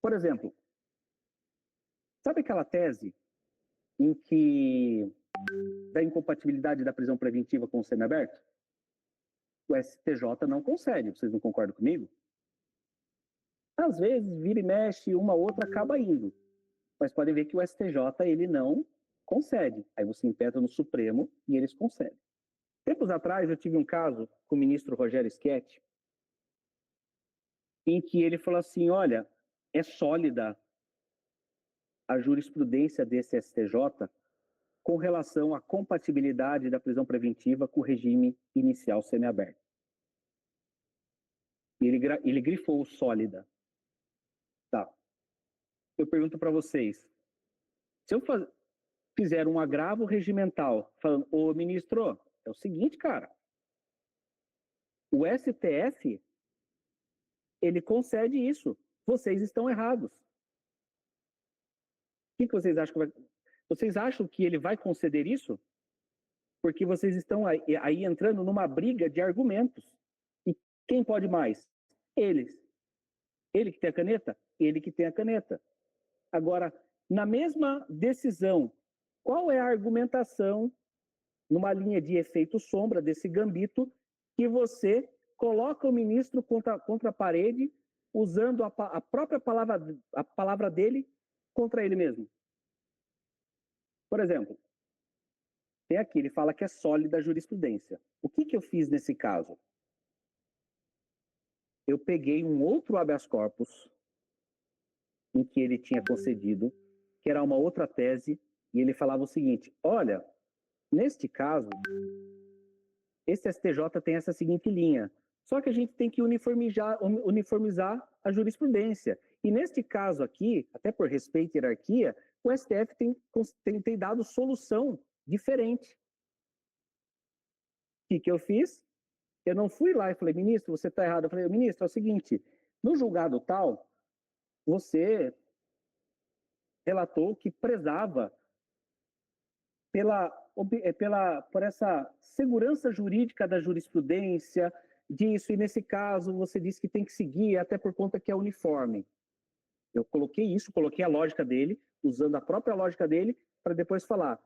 Por exemplo, sabe aquela tese em que da incompatibilidade da prisão preventiva com o semiaberto? O STJ não concede, vocês não concordam comigo? Às vezes, vira e mexe, uma outra acaba indo. Mas podem ver que o STJ ele não concede. Aí você impetra no Supremo e eles concedem. Tempos atrás, eu tive um caso com o ministro Rogério Schetti, em que ele falou assim, olha, é sólida a jurisprudência desse STJ com relação à compatibilidade da prisão preventiva com o regime inicial semiaberto. Ele grifou sólida. Tá. Eu pergunto para vocês, se eu fizer um agravo regimental falando, ô ministro, é o seguinte, cara, o STF, ele concede isso, vocês estão errados. O que vocês acham que vai... Vocês acham que ele vai conceder isso? Porque vocês estão aí entrando numa briga de argumentos. E quem pode mais? Eles. Ele que tem a caneta? Ele que tem a caneta. Agora, na mesma decisão, qual é a argumentação numa linha de efeito sombra desse gambito que você coloca o ministro contra a parede usando a própria palavra dele contra ele mesmo? Por exemplo, tem aqui, ele fala que é sólida a jurisprudência. O que eu fiz nesse caso? Eu peguei um outro habeas corpus em que ele tinha concedido, que era uma outra tese, e ele falava o seguinte, olha, neste caso, esse STJ tem essa seguinte linha, só que a gente tem que uniformizar a jurisprudência. E neste caso aqui, até por respeito à hierarquia, o STF tem dado solução diferente. O que eu fiz? Eu não fui lá e falei, ministro, você está errado. Eu falei, ministro, é o seguinte, no julgado tal, você relatou que prezava por essa segurança jurídica da jurisprudência, disso, e nesse caso você disse que tem que seguir, até por conta que é uniforme. Eu coloquei isso, coloquei a lógica dele, usando a própria lógica dele, para depois falar.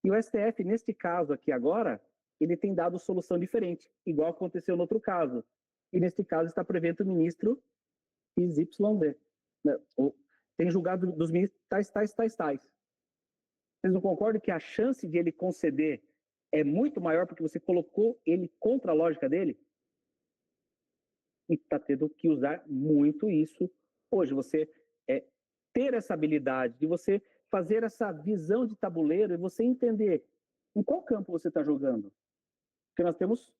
E o STF, neste caso aqui agora, ele tem dado solução diferente, igual aconteceu no outro caso. E neste caso está prevendo o ministro XYZ. Tem julgado dos ministros tais. Vocês não concordam que a chance de ele conceder é muito maior porque você colocou ele contra a lógica dele? E está tendo que usar muito isso hoje. Você ter essa habilidade de você fazer essa visão de tabuleiro e você entender em qual campo você está jogando. Porque nós temos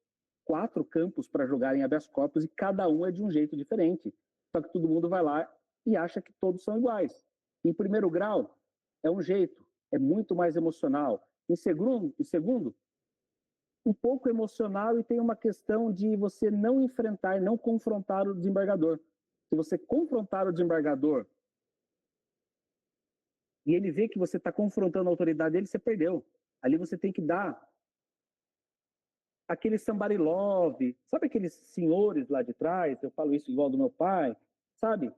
4 campos para jogar em habeas corpus e cada um é de um jeito diferente. Só que todo mundo vai lá e acha que todos são iguais. Em primeiro grau, é um jeito, é muito mais emocional. Em segundo, um pouco emocional e tem uma questão de você não enfrentar, não confrontar o desembargador. Se você confrontar o desembargador e ele vê que você está confrontando a autoridade dele, você perdeu. Ali você tem que dar aquele somebody love, sabe aqueles senhores lá de trás, eu falo isso igual do meu pai, sabe?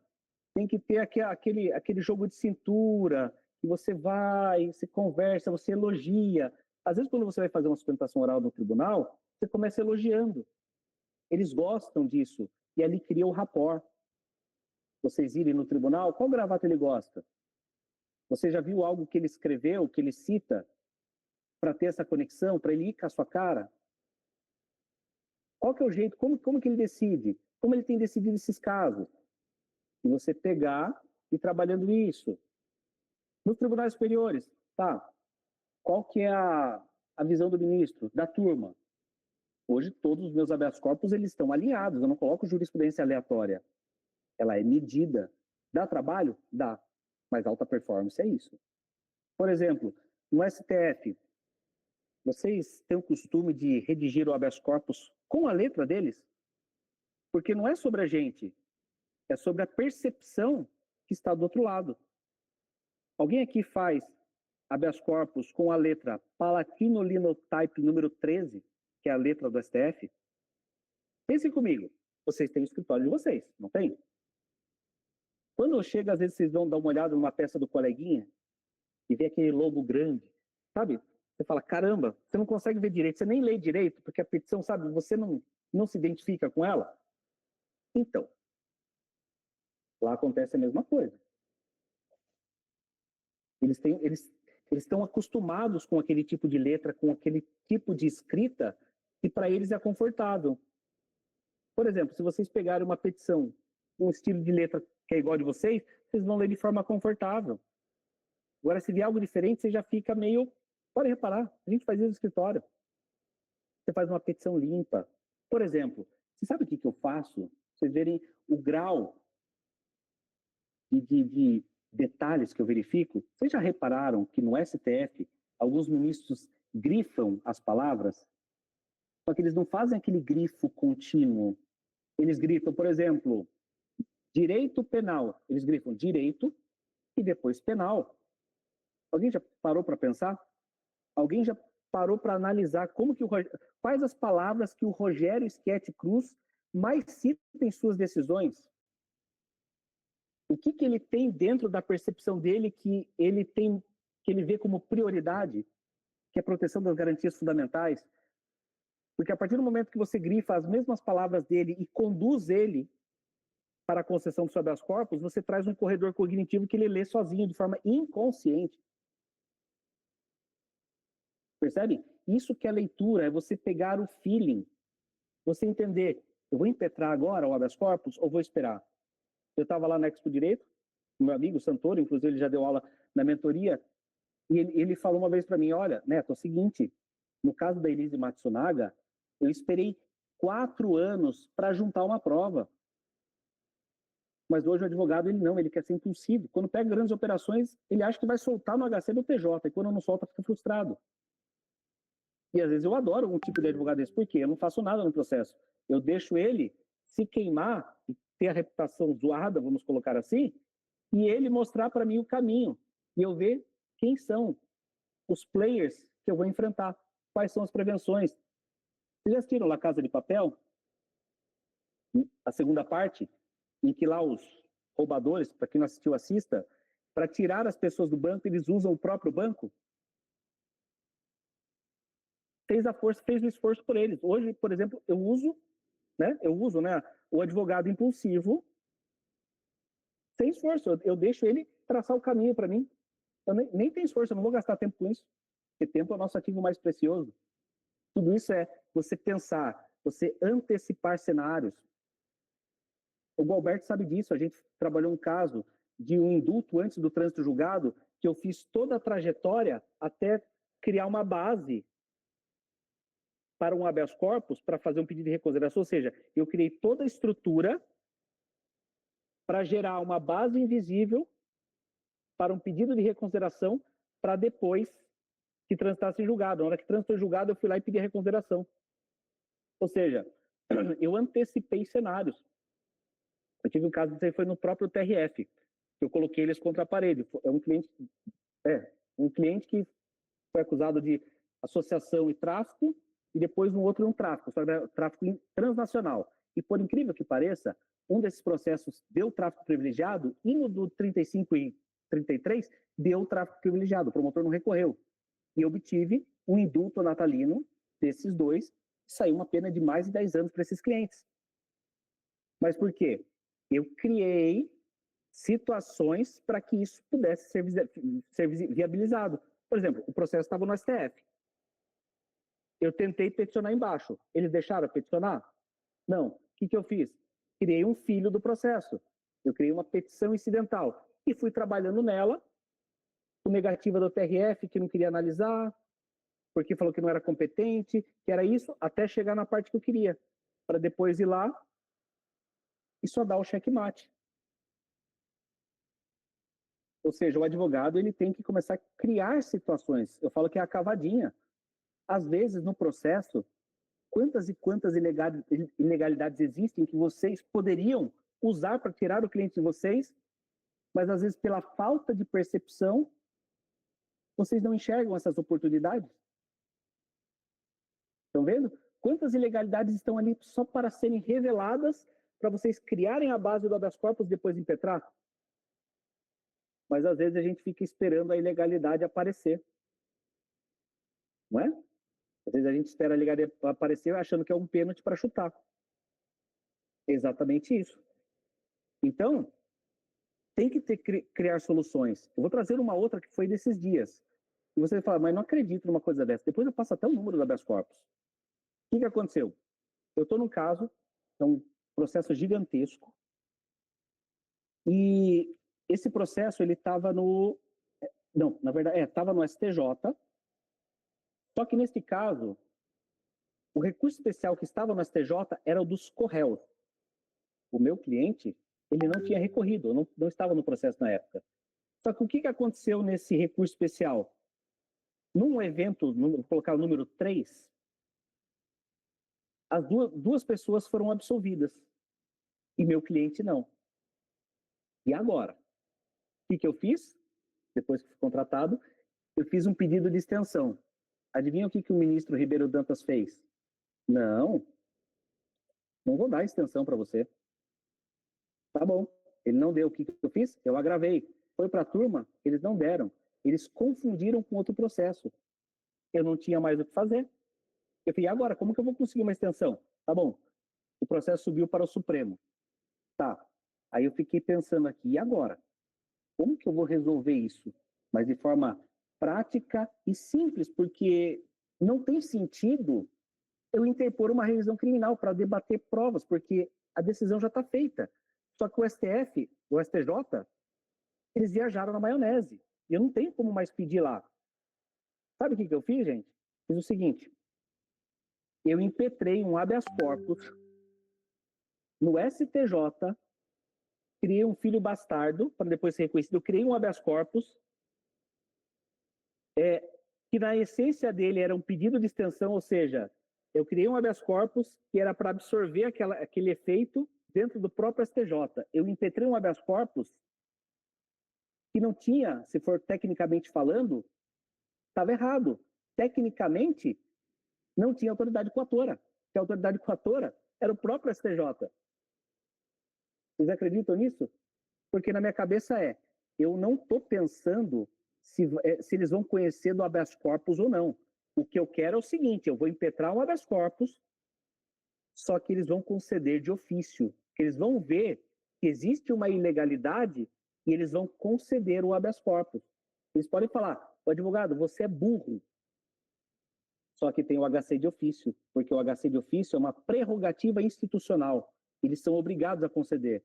Tem que ter aquele jogo de cintura, que você vai, você conversa, você elogia. Às vezes, quando você vai fazer uma sustentação oral no tribunal, você começa elogiando. Eles gostam disso, e ali cria o rapport. Vocês irem no tribunal, qual gravata ele gosta? Você já viu algo que ele escreveu, que ele cita, para ter essa conexão, para ele ir com a sua cara? Qual que é o jeito, como que ele decide? Como ele tem decidido esses casos? E você pegar e trabalhando isso. Nos tribunais superiores, tá? Qual que é a visão do ministro, da turma? Hoje, todos os meus habeas corpus, eles estão alinhados, eu não coloco jurisprudência aleatória. Ela é medida. Dá trabalho? Dá. Mas alta performance é isso. Por exemplo, no STF, vocês têm o costume de redigir o habeas corpus com a letra deles? Porque não é sobre a gente, é sobre a percepção que está do outro lado. Alguém aqui faz habeas corpus com a letra Palatino Linotype número 13, que é a letra do STF? Pensem comigo, vocês têm o escritório de vocês, não tem? Quando chega, às vezes vocês vão dar uma olhada numa peça do coleguinha e vê aquele logo grande, sabe? Você fala, caramba, você não consegue ver direito, você nem lê direito, porque a petição, sabe, você não se identifica com ela. Então, lá acontece a mesma coisa. Eles estão acostumados com aquele tipo de letra, com aquele tipo de escrita, e para eles é confortável. Por exemplo, se vocês pegarem uma petição, um estilo de letra que é igual a de vocês, vocês vão ler de forma confortável. Agora, se vier algo diferente, você já fica meio... Pode reparar, a gente faz isso no escritório. Você faz uma petição limpa. Por exemplo, você sabe o que eu faço? Vocês verem o grau de detalhes que eu verifico. Vocês já repararam que no STF, alguns ministros grifam as palavras? Só que eles não fazem aquele grifo contínuo. Eles grifam, por exemplo, direito penal. Eles grifam direito e depois penal. Alguém já parou para pensar? Alguém já parou para analisar quais as palavras que o Rogério Schetti Cruz mais cita em suas decisões? O que ele tem dentro da percepção dele que ele vê como prioridade, que é a proteção das garantias fundamentais? Porque a partir do momento que você grifa as mesmas palavras dele e conduz ele para a concessão do seu habeas corpus, você traz um corredor cognitivo que ele lê sozinho, de forma inconsciente. Percebe? Isso que é leitura, é você pegar o feeling, você entender, eu vou impetrar agora o habeas corpus ou vou esperar? Eu estava lá na Expo Direito, o meu amigo Santoro, inclusive ele já deu aula na mentoria, e ele falou uma vez para mim, olha, Neto, é o seguinte, no caso da Elise Matsunaga, eu esperei 4 anos para juntar uma prova. Mas hoje o advogado, ele quer ser impulsivo. Quando pega grandes operações, ele acha que vai soltar no HC do TJ, e quando não solta, fica frustrado. E às vezes eu adoro um tipo de advogado desse, porque eu não faço nada no processo. Eu deixo ele se queimar e ter a reputação zoada, vamos colocar assim, e ele mostrar para mim o caminho. E eu ver quem são os players que eu vou enfrentar, quais são as prevenções. Vocês já assistiram La Casa de Papel? A segunda parte, em que lá os roubadores, para quem não assistiu, assista, para tirar as pessoas do banco, eles usam o próprio banco. Fez o esforço por eles. Hoje, por exemplo, eu uso o advogado impulsivo sem esforço. Eu deixo ele traçar o caminho para mim. Eu nem tenho esforço, eu não vou gastar tempo com isso. Porque tempo é o nosso ativo mais precioso. Tudo isso é você pensar, você antecipar cenários. O Gualberto sabe disso. A gente trabalhou um caso de um indulto antes do trânsito julgado, que eu fiz toda a trajetória até criar uma base para um habeas corpus, para fazer um pedido de reconsideração, ou seja, eu criei toda a estrutura para gerar uma base invisível para um pedido de reconsideração, para depois que transitasse em julgado. Na hora que transitou em julgado, eu fui lá e pedi a reconsideração. Ou seja, eu antecipei cenários. Eu tive um caso que foi no próprio TRF, que eu coloquei eles contra a parede. É um cliente que foi acusado de associação e tráfico, e depois um outro tráfico, só que tráfico transnacional. E por incrível que pareça, um desses processos deu tráfico privilegiado, e no do 35 e 33 deu tráfico privilegiado, o promotor não recorreu. E obtive um indulto natalino desses dois, e saiu uma pena de mais de 10 anos para esses clientes. Mas por quê? Eu criei situações para que isso pudesse ser viabilizado. Por exemplo, o processo estava no STF. Eu tentei peticionar embaixo. Eles deixaram peticionar? Não. O que eu fiz? criei um filho do processo. Eu criei uma petição incidental e fui trabalhando nela, com negativa do TRF, que não queria analisar, porque falou que não era competente, que era isso, até chegar na parte que eu queria, para depois ir lá e só dar o checkmate. Ou seja, o advogado ele tem que começar a criar situações. Eu falo que é a cavadinha. Às vezes, no processo, quantas e quantas ilegalidades existem que vocês poderiam usar para tirar o cliente de vocês, mas às vezes pela falta de percepção, vocês não enxergam essas oportunidades. Estão vendo? Quantas ilegalidades estão ali só para serem reveladas, para vocês criarem a base do habeas corpus e depois impetrar? Mas às vezes a gente fica esperando a ilegalidade aparecer. Não é? Às vezes a gente espera a ilegalidade aparecer achando que é um pênalti para chutar. É exatamente isso. Então, tem que criar soluções. Eu vou trazer uma outra que foi desses dias. E você fala, mas não acredito numa coisa dessa. Depois eu passo até o número do habeas corpus. O que aconteceu? Eu estou num caso, é um processo gigantesco, e esse processo ele estava no... Não, na verdade, estava no STJ, só que nesse caso, o recurso especial que estava no STJ era o dos corréus. O meu cliente, ele não tinha recorrido, eu não estava no processo na época. Só que o que aconteceu nesse recurso especial? Num evento, vou colocar o número 3, as duas pessoas foram absolvidas e meu cliente não. E agora? O que eu fiz? Depois que fui contratado, eu fiz um pedido de extensão. Adivinha o que o ministro Ribeiro Dantas fez? Não vou dar extensão para você. Tá bom. Ele não deu. O que eu fiz? Eu agravei. Foi para a turma, eles não deram. Eles confundiram com outro processo. Eu não tinha mais o que fazer. Eu falei, agora, como que eu vou conseguir uma extensão? Tá bom. O processo subiu para o Supremo. Tá. Aí eu fiquei pensando aqui, e agora? Como que eu vou resolver isso? Mas de forma prática e simples, porque não tem sentido eu interpor uma revisão criminal para debater provas, porque a decisão já está feita. Só que o STF, o STJ, eles viajaram na maionese. E eu não tenho como mais pedir lá. Sabe o que eu fiz, gente? Fiz o seguinte. Eu impetrei um habeas corpus no STJ, criei um filho bastardo, para depois ser reconhecido. Eu criei um habeas corpus, que na essência dele era um pedido de extensão, ou seja, eu criei um habeas corpus que era para absorver aquele efeito dentro do próprio STJ. Eu impetrei um habeas corpus que não tinha, se for tecnicamente falando, estava errado. Tecnicamente, não tinha autoridade coatora. Que a autoridade coatora era o próprio STJ. Vocês acreditam nisso? Porque na minha cabeça eu não estou pensando se eles vão conhecer do habeas corpus ou não. O que eu quero é o seguinte, eu vou impetrar um habeas corpus, só que eles vão conceder de ofício. Eles vão ver que existe uma ilegalidade e eles vão conceder o habeas corpus. Eles podem falar, o advogado, você é burro. Só que tem o HC de ofício, porque o HC de ofício é uma prerrogativa institucional. Eles são obrigados a conceder.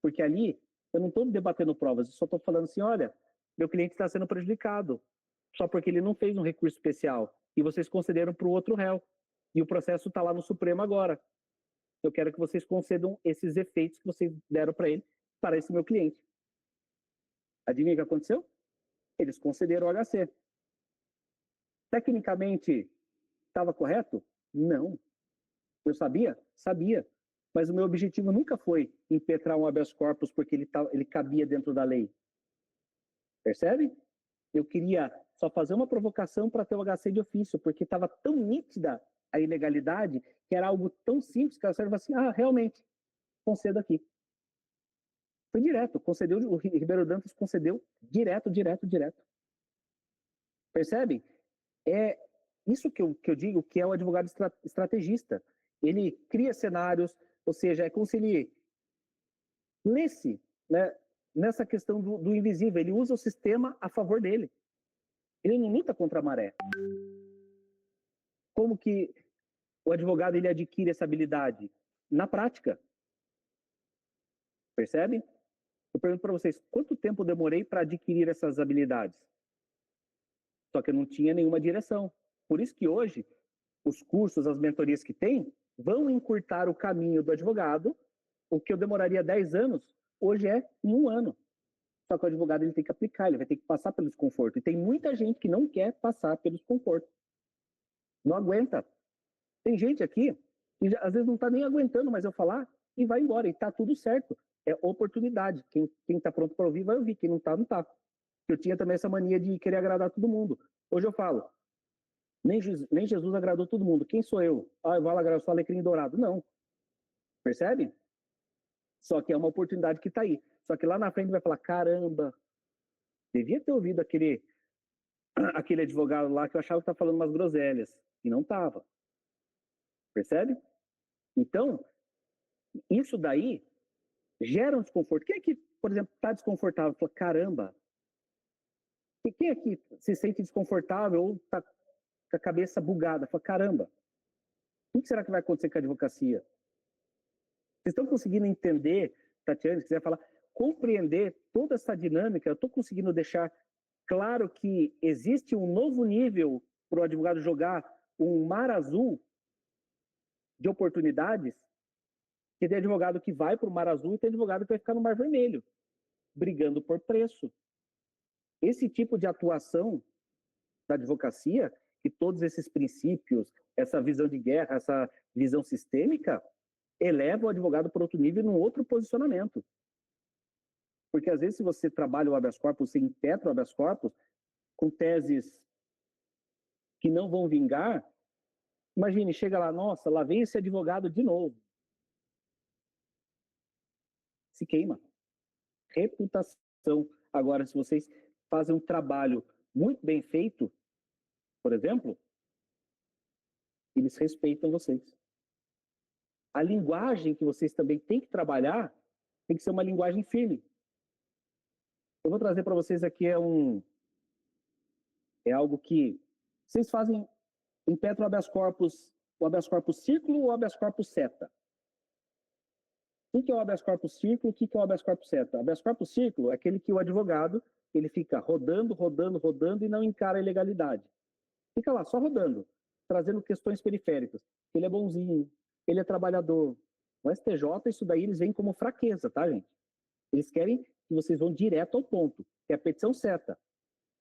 Porque ali, eu não estou debatendo provas, eu só estou falando assim, olha, meu cliente está sendo prejudicado, só porque ele não fez um recurso especial, e vocês concederam para o outro réu, e o processo está lá no Supremo agora. Eu quero que vocês concedam esses efeitos que vocês deram para ele, para esse meu cliente. Adivinha o que aconteceu? Eles concederam o HC. Tecnicamente, estava correto? Não. Eu sabia? Sabia. Mas o meu objetivo nunca foi impetrar um habeas corpus porque ele cabia dentro da lei. Percebe? Eu queria só fazer uma provocação para ter o HC de ofício, porque estava tão nítida a ilegalidade que era algo tão simples que a senhora assim, realmente, concedo aqui. Foi direto, concedeu, o Ribeiro Dantas concedeu direto. Percebem? É isso que eu digo que é o advogado estrategista. Ele cria cenários, ou seja, é como se ele lesse, né, nessa questão do invisível. Ele usa o sistema a favor dele. Ele não luta contra a maré. Como que o advogado ele adquire essa habilidade? Na prática. Percebe? Eu pergunto para vocês, quanto tempo eu demorei para adquirir essas habilidades? Só que eu não tinha nenhuma direção. Por isso que hoje, os cursos, as mentorias que tem, vão encurtar o caminho do advogado. O que eu demoraria 10 anos, hoje é em 1 ano. Só que o advogado ele tem que aplicar, ele vai ter que passar pelo desconforto. E tem muita gente que não quer passar pelo desconforto. Não aguenta. Tem gente aqui que já, às vezes não está nem aguentando mais eu falar e vai embora. E está tudo certo. É oportunidade. Quem está pronto para ouvir, vai ouvir. Quem não está, não está. Eu tinha também essa mania de querer agradar todo mundo. Hoje eu falo, nem Jesus agradou todo mundo. Quem sou eu? Ah, eu vou agradar só alecrim dourado. Não. Percebe? Só que é uma oportunidade que está aí. Só que lá na frente vai falar, caramba, devia ter ouvido aquele advogado lá que eu achava que estava falando umas groselhas. E não estava. Percebe? Então, isso daí gera um desconforto. Quem é que, por exemplo, está desconfortável? Fala, caramba, quem é que se sente desconfortável ou está com a cabeça bugada? Fala, caramba, o que será que vai acontecer com a advocacia? Vocês estão conseguindo entender, Tatiana, se quiser falar, compreender toda essa dinâmica? Eu estou conseguindo deixar claro que existe um novo nível para o advogado jogar um mar azul de oportunidades, que tem advogado que vai para o mar azul e tem advogado que vai ficar no mar vermelho, brigando por preço. Esse tipo de atuação da advocacia, que todos esses princípios, essa visão de guerra, essa visão sistêmica, eleva o advogado para outro nível num outro posicionamento. Porque às vezes se você trabalha o habeas corpus, você impetra o habeas corpus, com teses que não vão vingar, imagine, chega lá, nossa, lá vem esse advogado de novo. Se queima. Reputação. Agora, se vocês fazem um trabalho muito bem feito, por exemplo, eles respeitam vocês. A linguagem que vocês também têm que trabalhar tem que ser uma linguagem firme. Eu vou trazer para vocês aqui é algo que vocês fazem impetram o habeas corpus círculo ou o habeas corpus seta? O que é o habeas corpus círculo? O que é o habeas corpus seta? O habeas corpus círculo é aquele que o advogado ele fica rodando e não encara a ilegalidade. Fica lá, só rodando, trazendo questões periféricas. Ele é bonzinho, ele é trabalhador. O STJ, isso daí eles veem como fraqueza, tá, gente? Eles querem que vocês vão direto ao ponto, que é a petição seta.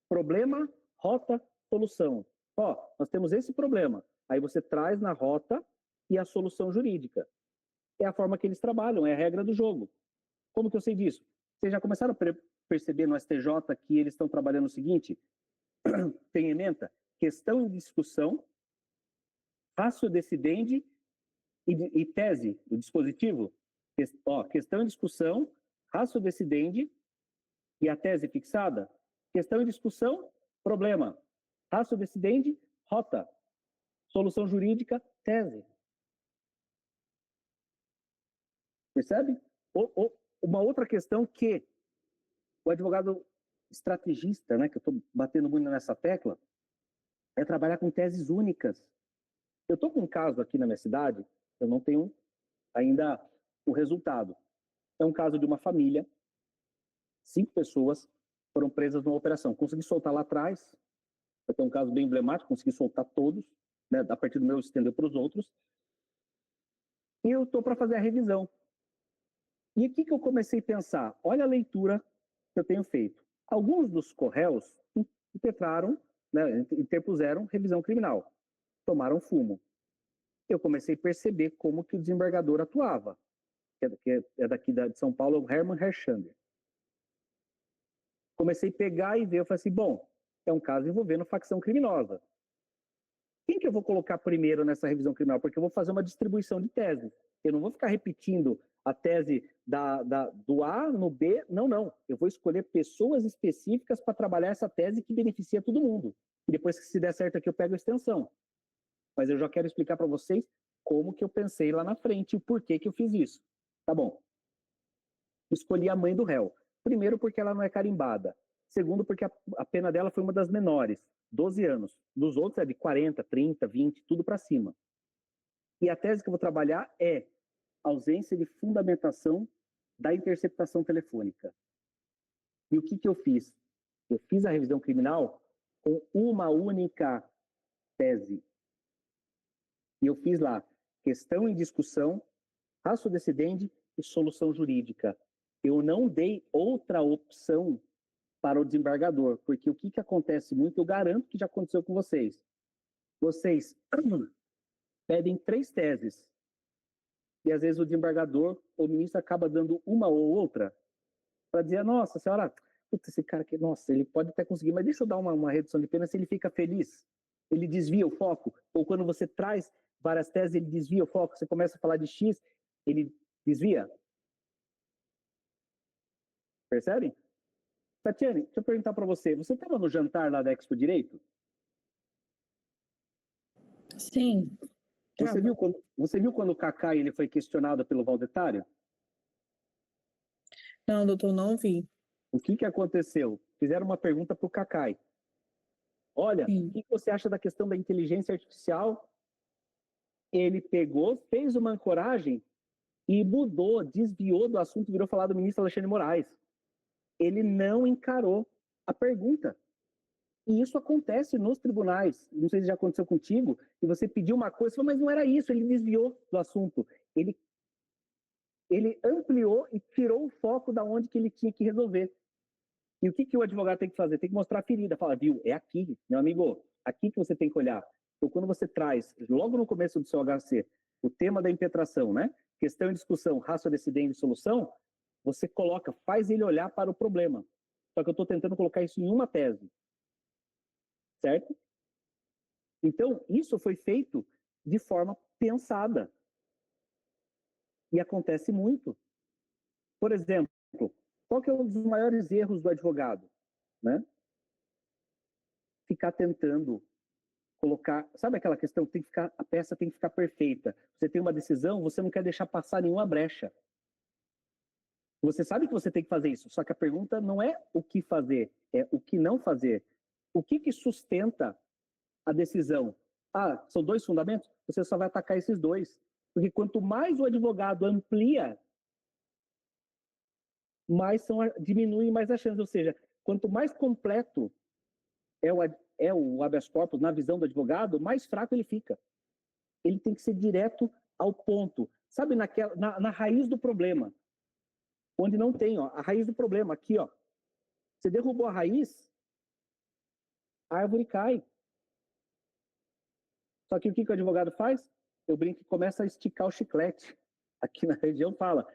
Problema, rota, solução. Ó, nós temos esse problema. Aí você traz na rota e a solução jurídica. É a forma que eles trabalham, é a regra do jogo. Como que eu sei disso? Vocês já começaram a perceber no STJ que eles estão trabalhando o seguinte? Tem ementa? Questão em discussão, ratio decidendi e tese do dispositivo. Ó, questão em discussão, ratio decidendi e a tese fixada. Questão em discussão, problema. Ratio decidendi, rota. Solução jurídica, tese. Percebe? Uma outra questão que o advogado estrategista, né, que eu estou batendo muito nessa tecla, é trabalhar com teses únicas. Eu estou com um caso aqui na minha cidade, eu não tenho ainda o resultado. É um caso de uma família, 5 pessoas foram presas numa operação. Consegui soltar lá atrás, é um caso bem emblemático, consegui soltar todos, né, a partir do meu estender para os outros. E eu estou para fazer a revisão. E aqui que eu comecei a pensar, olha a leitura que eu tenho feito. Alguns dos corréus impetraram, né, interpuseram revisão criminal, tomaram fumo. Eu comecei a perceber como que o desembargador atuava, que é daqui de São Paulo, é o Hermann Herchander. Comecei a pegar e ver, eu falei assim, bom, é um caso envolvendo facção criminosa. Quem que eu vou colocar primeiro nessa revisão criminal? Porque eu vou fazer uma distribuição de teses. Eu não vou ficar repetindo a tese do A no B, não. Eu vou escolher pessoas específicas para trabalhar essa tese que beneficia todo mundo. E depois que se der certo aqui, eu pego a extensão. Mas eu já quero explicar para vocês como que eu pensei lá na frente e o porquê que eu fiz isso. Tá bom. Escolhi a mãe do réu. Primeiro, porque ela não é carimbada. Segundo, porque a pena dela foi uma das menores, 12 anos. Dos outros é de 40, 30, 20, tudo para cima. E a tese que eu vou trabalhar é ausência de fundamentação da interceptação telefônica. E o que eu fiz? Eu fiz a revisão criminal com uma única tese. E eu fiz lá questão em discussão, ratio decidendi e solução jurídica. Eu não dei outra opção para o desembargador, porque o que acontece muito, eu garanto que já aconteceu com vocês. Vocês pedem 3 teses, e às vezes o desembargador ou o ministro acaba dando uma ou outra, para dizer, nossa senhora, putz, esse cara aqui, nossa, ele pode até conseguir, mas deixa eu dar uma redução de pena se ele fica feliz. Ele desvia o foco. Ou quando você traz várias teses, ele desvia o foco. Você começa a falar de X, ele desvia. Percebem? Tatiane, deixa eu perguntar para você. Você estava no jantar lá da Expo Direito? Sim. Você viu quando o Cacá ele foi questionado pelo Valdetário? Não, doutor, não vi. O que aconteceu? Fizeram uma pergunta para o Cacai. Olha, o que você acha da questão da inteligência artificial? Ele pegou, fez uma ancoragem e mudou, desviou do assunto, virou falar do ministro Alexandre de Moraes. Ele não encarou a pergunta. E isso acontece nos tribunais. Não sei se já aconteceu contigo, e você pediu uma coisa, mas não era isso, ele desviou do assunto. Ele ampliou e tirou o foco da onde que ele tinha que resolver. E o que o advogado tem que fazer? Tem que mostrar a ferida. Fala, viu, é aqui, meu amigo, aqui que você tem que olhar. Então, quando você traz, logo no começo do seu HC, o tema da impetração, né? Questão em discussão, ratio decidendi e solução, você coloca, faz ele olhar para o problema. Só que eu estou tentando colocar isso em uma tese. Certo? Então, isso foi feito de forma pensada. E acontece muito. Por exemplo, qual que é um dos maiores erros do advogado? Né? Ficar tentando colocar, sabe aquela questão, tem que ficar, a peça tem que ficar perfeita. Você tem uma decisão, você não quer deixar passar nenhuma brecha. Você sabe que você tem que fazer isso, só que a pergunta não é o que fazer, é o que não fazer. O que sustenta a decisão? Ah, são 2 fundamentos? Você só vai atacar esses 2. Porque quanto mais o advogado amplia, mais diminui mais as chances. Ou seja, quanto mais completo é o habeas corpus na visão do advogado, mais fraco ele fica. Ele tem que ser direto ao ponto. Sabe, na raiz do problema. Onde não tem, ó, a raiz do problema, aqui, ó. Você derrubou a raiz, a árvore cai. Só que o que o advogado faz? Eu brinco que começa a esticar o chiclete. Aqui na região fala.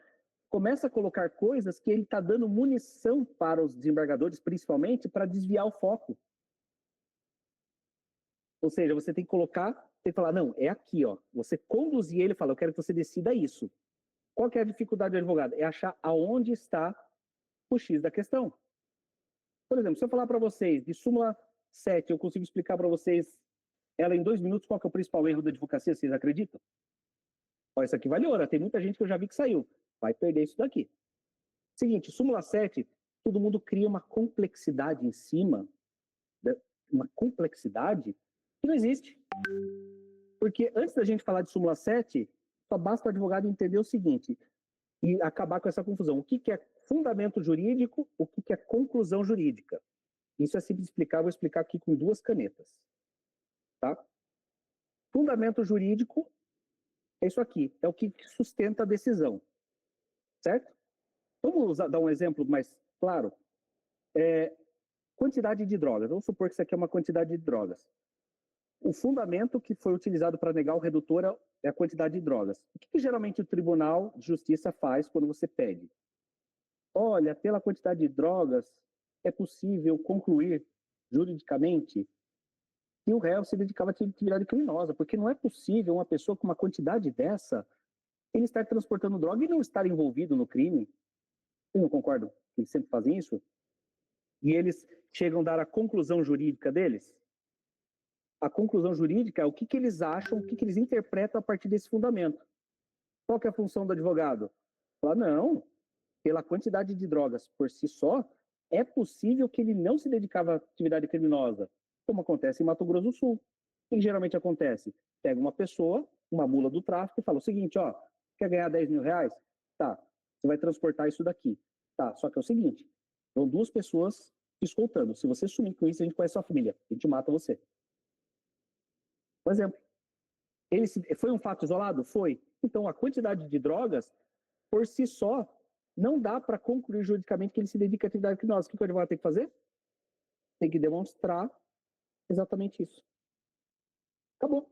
Começa a colocar coisas que ele está dando munição para os desembargadores, principalmente, para desviar o foco. Ou seja, você tem que colocar, tem que falar, não, é aqui, ó. Você conduzir ele e falar, eu quero que você decida isso. Qual que é a dificuldade do advogado? É achar aonde está o X da questão. Por exemplo, se eu falar para vocês de súmula 7, eu consigo explicar para vocês ela em 2 minutos, qual que é o principal erro da advocacia, vocês acreditam? Ó, isso aqui vale ouro, tem muita gente que eu já vi que saiu. Vai perder isso daqui. Seguinte, súmula 7, todo mundo cria uma complexidade em cima, uma complexidade que não existe. Porque antes da gente falar de súmula 7, só basta o advogado entender o seguinte, e acabar com essa confusão. O que é fundamento jurídico, o que é conclusão jurídica. Isso é simples de explicar, vou explicar aqui com 2 canetas. Tá? Fundamento jurídico é isso aqui, é o que sustenta a decisão. Certo? Vamos dar um exemplo mais claro. Quantidade de drogas. Vamos supor que isso aqui é uma quantidade de drogas. O fundamento que foi utilizado para negar o redutor é a quantidade de drogas. O que geralmente o Tribunal de Justiça faz quando você pede? Olha, pela quantidade de drogas, é possível concluir juridicamente que o réu se dedicava a atividade criminosa, porque não é possível uma pessoa com uma quantidade dessa, ele estar transportando droga e não estar envolvido no crime. Vocês não concordam que eles sempre fazem isso? E eles chegam a dar a conclusão jurídica deles? A conclusão jurídica é o que eles acham, o que eles interpretam a partir desse fundamento. Qual que é a função do advogado? Falar, não, pela quantidade de drogas por si só, é possível que ele não se dedicava à atividade criminosa, como acontece em Mato Grosso do Sul. O que geralmente acontece? Pega uma pessoa, uma mula do tráfico, e fala o seguinte, ó, quer ganhar 10 mil reais? Tá, Você vai transportar isso daqui. Tá, só que é o seguinte, são duas pessoas te escoltando. Se você sumir com isso, a gente conhece sua família. A gente mata você. Por exemplo, foi um fato isolado? Foi. Então, a quantidade de drogas, por si só, não dá para concluir juridicamente que ele se dedica à atividade criminosa. O que o advogado tem que fazer? Tem que demonstrar exatamente isso. Acabou.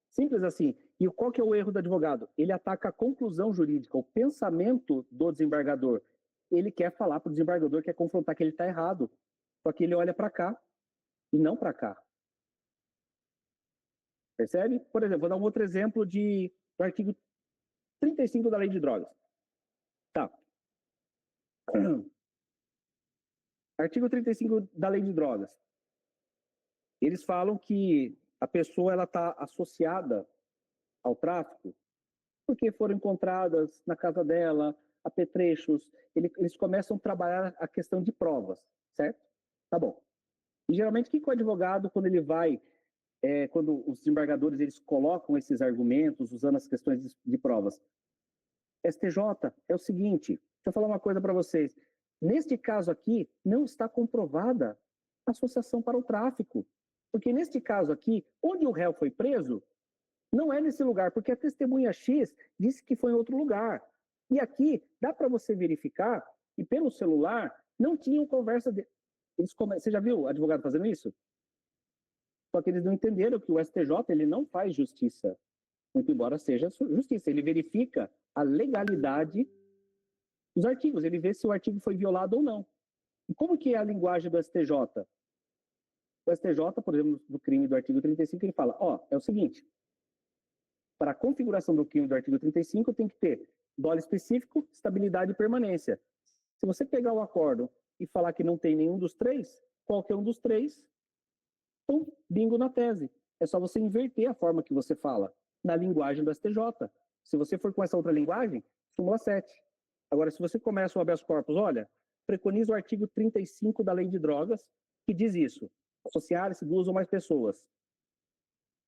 Simples assim. E qual que é o erro do advogado? Ele ataca a conclusão jurídica, o pensamento do desembargador. Ele quer falar para o desembargador, quer confrontar que ele está errado. Só que ele olha para cá e não para cá. Percebe? Por exemplo, vou dar um outro exemplo do artigo 35 da Lei de Drogas. Tá. Artigo 35 da Lei de Drogas. Eles falam que a pessoa ela está associada ao tráfico porque foram encontradas na casa dela apetrechos. Eles começam a trabalhar a questão de provas, certo? Tá bom. E geralmente, o que o advogado, quando ele vai, quando os desembargadores eles colocam esses argumentos, usando as questões de provas, STJ, é o seguinte, deixa eu falar uma coisa para vocês. Neste caso aqui, não está comprovada a associação para o tráfico. Porque neste caso aqui, onde o réu foi preso, não é nesse lugar, porque a testemunha X disse que foi em outro lugar. E aqui, dá para você verificar, e pelo celular, não tinham conversa... Você já viu o advogado fazendo isso? Só que eles não entenderam que o STJ ele não faz justiça, muito embora seja justiça. Ele verifica a legalidade dos artigos, ele vê se o artigo foi violado ou não. E como que é a linguagem do STJ? O STJ, por exemplo, do crime do artigo 35, ele fala, é o seguinte, para a configuração do crime do artigo 35 tem que ter dolo específico, estabilidade e permanência. Se você pegar o acórdão e falar que não tem nenhum dos três, qualquer um dos três, então, bingo na tese. É só você inverter a forma que você fala na linguagem do STJ. Se você for com essa outra linguagem, súmula 7. Agora, se você começa o habeas corpus, olha, preconiza o artigo 35 da Lei de Drogas, que diz isso, associar-se duas ou mais pessoas.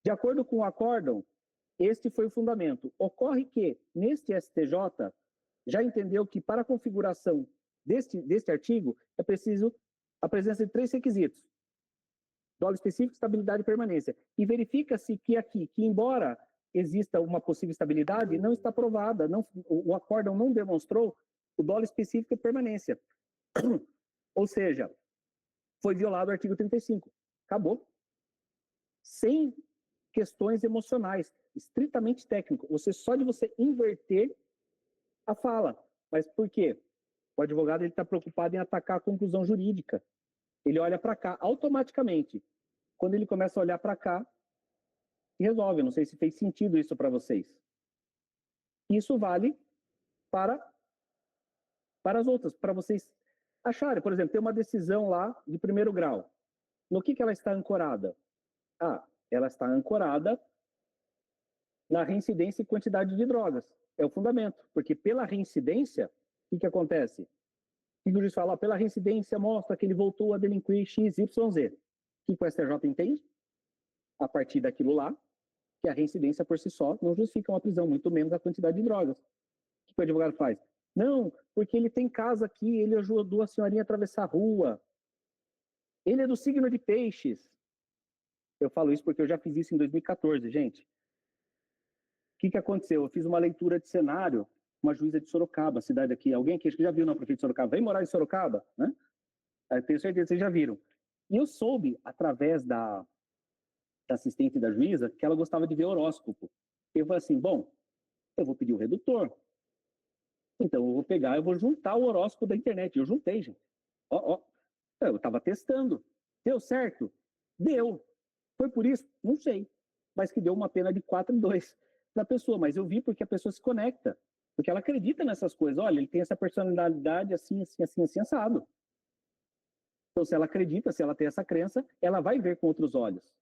De acordo com o acórdão, este foi o fundamento. Ocorre que, neste STJ, já entendeu que para a configuração deste artigo é preciso a presença de 3 requisitos. Dolo específico, estabilidade e permanência. E verifica-se que aqui, que embora exista uma possível estabilidade, não está provada, o acórdão não demonstrou o dolo específico e permanência. Ou seja, foi violado o artigo 35. Acabou. Sem questões emocionais, estritamente técnico. Só de você inverter a fala. Mas por quê? O advogado está preocupado em atacar a conclusão jurídica. Ele olha para cá automaticamente. Quando ele começa a olhar para cá, resolve. Não sei se fez sentido isso para vocês. Isso vale para as outras, para vocês acharem. Por exemplo, tem uma decisão lá de primeiro grau. No que ela está ancorada? Ela está ancorada na reincidência e quantidade de drogas. É o fundamento. Porque pela reincidência, o que acontece? O juiz fala, pela reincidência mostra que ele voltou a delinquir X, Y, Z. O que o STJ entende? A partir daquilo lá, que a reincidência por si só não justifica uma prisão, muito menos a quantidade de drogas. O que o advogado faz? Não, porque ele tem casa aqui, ele ajudou a senhorinha a atravessar a rua. Ele é do signo de peixes. Eu falo isso porque eu já fiz isso em 2014, gente. O que aconteceu? Eu fiz uma leitura de cenário, uma juíza de Sorocaba, cidade aqui. Alguém aqui acho que já viu, não, prefeito de Sorocaba? Vem morar em Sorocaba, né? Eu tenho certeza que vocês já viram. E eu soube, através da assistente da juíza, que ela gostava de ver horóscopo. Eu falei assim, bom, eu vou pedir o redutor. Então, eu vou juntar o horóscopo da internet. Eu juntei, gente. Eu estava testando. Deu certo? Deu. Foi por isso? Não sei. Mas que deu uma pena de 4-2 da pessoa. Mas eu vi porque a pessoa se conecta. Porque ela acredita nessas coisas. Olha, ele tem essa personalidade assim, assim, assim, assim, assado. Então, se ela acredita, se ela tem essa crença, ela vai ver com outros olhos.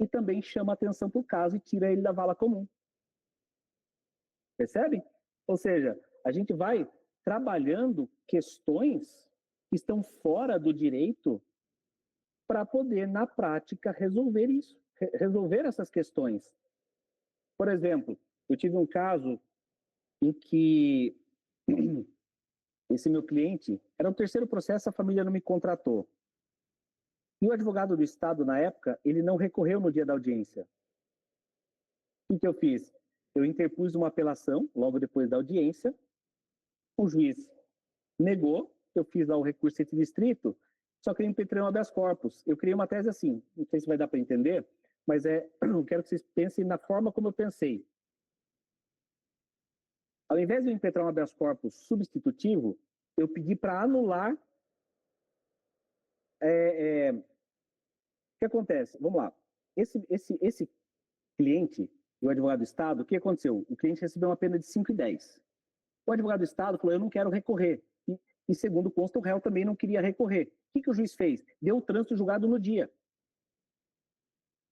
E também chama atenção para o caso e tira ele da vala comum. Percebem? Ou seja, a gente vai trabalhando questões que estão fora do direito para poder, na prática, resolver isso, resolver essas questões. Por exemplo, eu tive um caso em que Esse meu cliente, era o terceiro processo, a família não me contratou. E o advogado do Estado, na época, ele não recorreu no dia da audiência. O que eu fiz? Eu interpus uma apelação logo depois da audiência, o juiz negou, eu fiz lá o recurso distrito, só que eu impetrei um habeas corpus. Eu criei uma tese assim, não sei se vai dar para entender, mas eu quero que vocês pensem na forma como eu pensei. Ao invés de eu impetrar um habeas corpus substitutivo, eu pedi para anular. O que acontece? Vamos lá. Esse cliente, o advogado do Estado, o que aconteceu? O cliente recebeu uma pena de 5 e 10. O advogado do Estado falou, eu não quero recorrer. E segundo consta, o réu também não queria recorrer. O que o juiz fez? Deu o trânsito julgado no dia.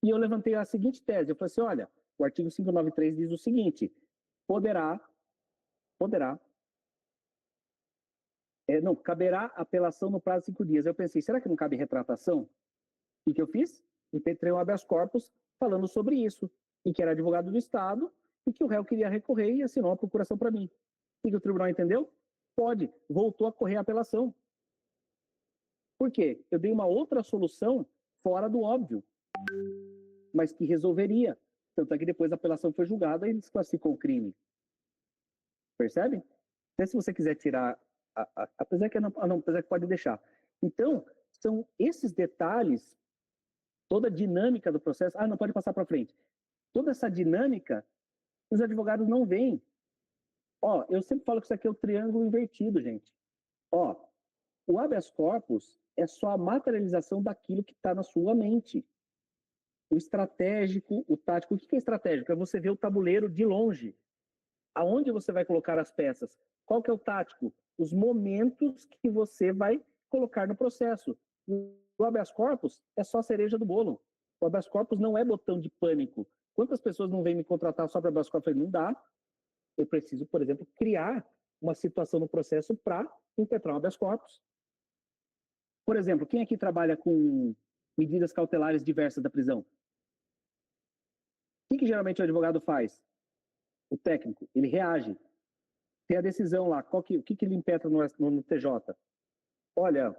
E eu levantei a seguinte tese, eu falei assim, olha, o artigo 593 diz o seguinte, caberá apelação no prazo de 5 dias. Eu pensei, será que não cabe retratação? O que eu fiz? Impetrei um habeas corpus falando sobre isso, e que era advogado do Estado, e que o réu queria recorrer e assinou a procuração para mim. O que o tribunal entendeu? Pode, voltou a correr a apelação. Por quê? Eu dei uma outra solução fora do óbvio, mas que resolveria. Tanto é que depois a apelação foi julgada e desclassificou o crime. Percebe? Até se você quiser tirar, apesar que apesar que pode deixar. Então, são esses detalhes, toda a dinâmica do processo. Não pode passar para frente. Toda essa dinâmica, os advogados não veem. Eu sempre falo que isso aqui é o triângulo invertido, gente. O habeas corpus é só a materialização daquilo que está na sua mente. O estratégico, o tático. O que é estratégico? É você ver o tabuleiro de longe. Aonde você vai colocar as peças? Qual que é o tático? Os momentos que você vai colocar no processo. O habeas corpus é só a cereja do bolo. O habeas corpus não é botão de pânico. Quantas pessoas não vêm me contratar só para habeas corpus? Eu falei, não dá. Eu preciso, por exemplo, criar uma situação no processo para impetrar um habeas corpus. Por exemplo, quem aqui trabalha com medidas cautelares diversas da prisão? O que geralmente o advogado faz? O técnico, ele reage. Tem a decisão lá, o que ele impetra no TJ? Olha,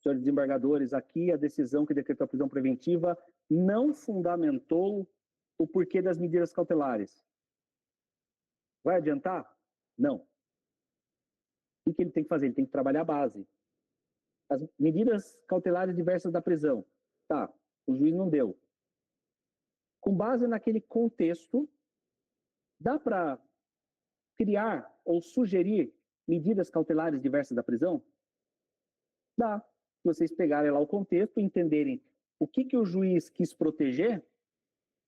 senhores desembargadores, aqui a decisão que decretou a prisão preventiva não fundamentou o porquê das medidas cautelares. Vai adiantar? Não. O que ele tem que fazer? Ele tem que trabalhar a base. As medidas cautelares diversas da prisão. Tá, o juiz não deu. Com base naquele contexto, dá para criar ou sugerir medidas cautelares diversas da prisão? Dá. Se vocês pegarem lá o contexto e entenderem o que o juiz quis proteger,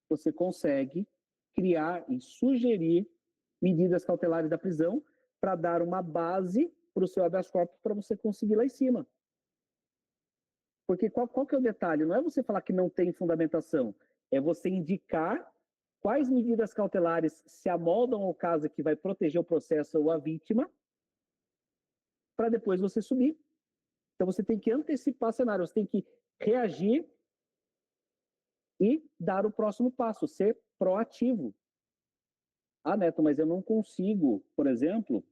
você consegue criar e sugerir medidas cautelares da prisão para dar uma base para o seu habeas corpus para você conseguir lá em cima. Porque qual que é o detalhe? Não é você falar que não tem fundamentação, é você indicar quais medidas cautelares se amoldam ao caso que vai proteger o processo ou a vítima, para depois você subir. Então você tem que antecipar o cenário, você tem que reagir e dar o próximo passo, ser proativo. Neto, mas eu não consigo, por exemplo,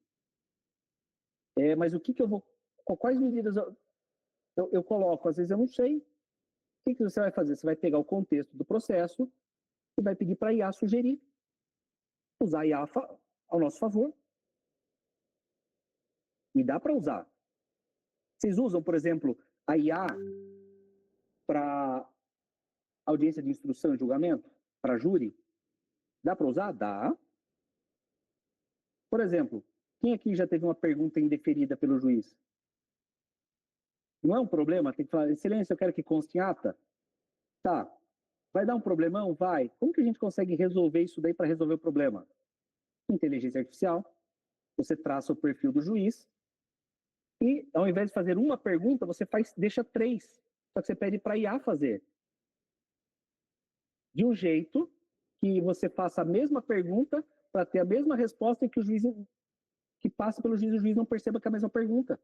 mas o que eu vou, quais medidas eu coloco? Às vezes eu não sei. O que você vai fazer? Você vai pegar o contexto do processo e vai pedir para a IA sugerir. Usar a IA ao nosso favor. E dá para usar. Vocês usam, por exemplo, a IA para audiência de instrução e julgamento? Para júri? Dá para usar? Dá. Por exemplo, quem aqui já teve uma pergunta indeferida pelo juiz? Não é um problema? Tem que falar, excelência, eu quero que conste em ata. Tá. Vai dar um problemão? Vai. Como que a gente consegue resolver isso daí para resolver o problema? Inteligência artificial. Você traça o perfil do juiz e, ao invés de fazer uma pergunta, você deixa 3. Só que você pede para a IA fazer. De um jeito que você faça a mesma pergunta para ter a mesma resposta e que o juiz que passe pelo juiz, o juiz não perceba que é a mesma pergunta.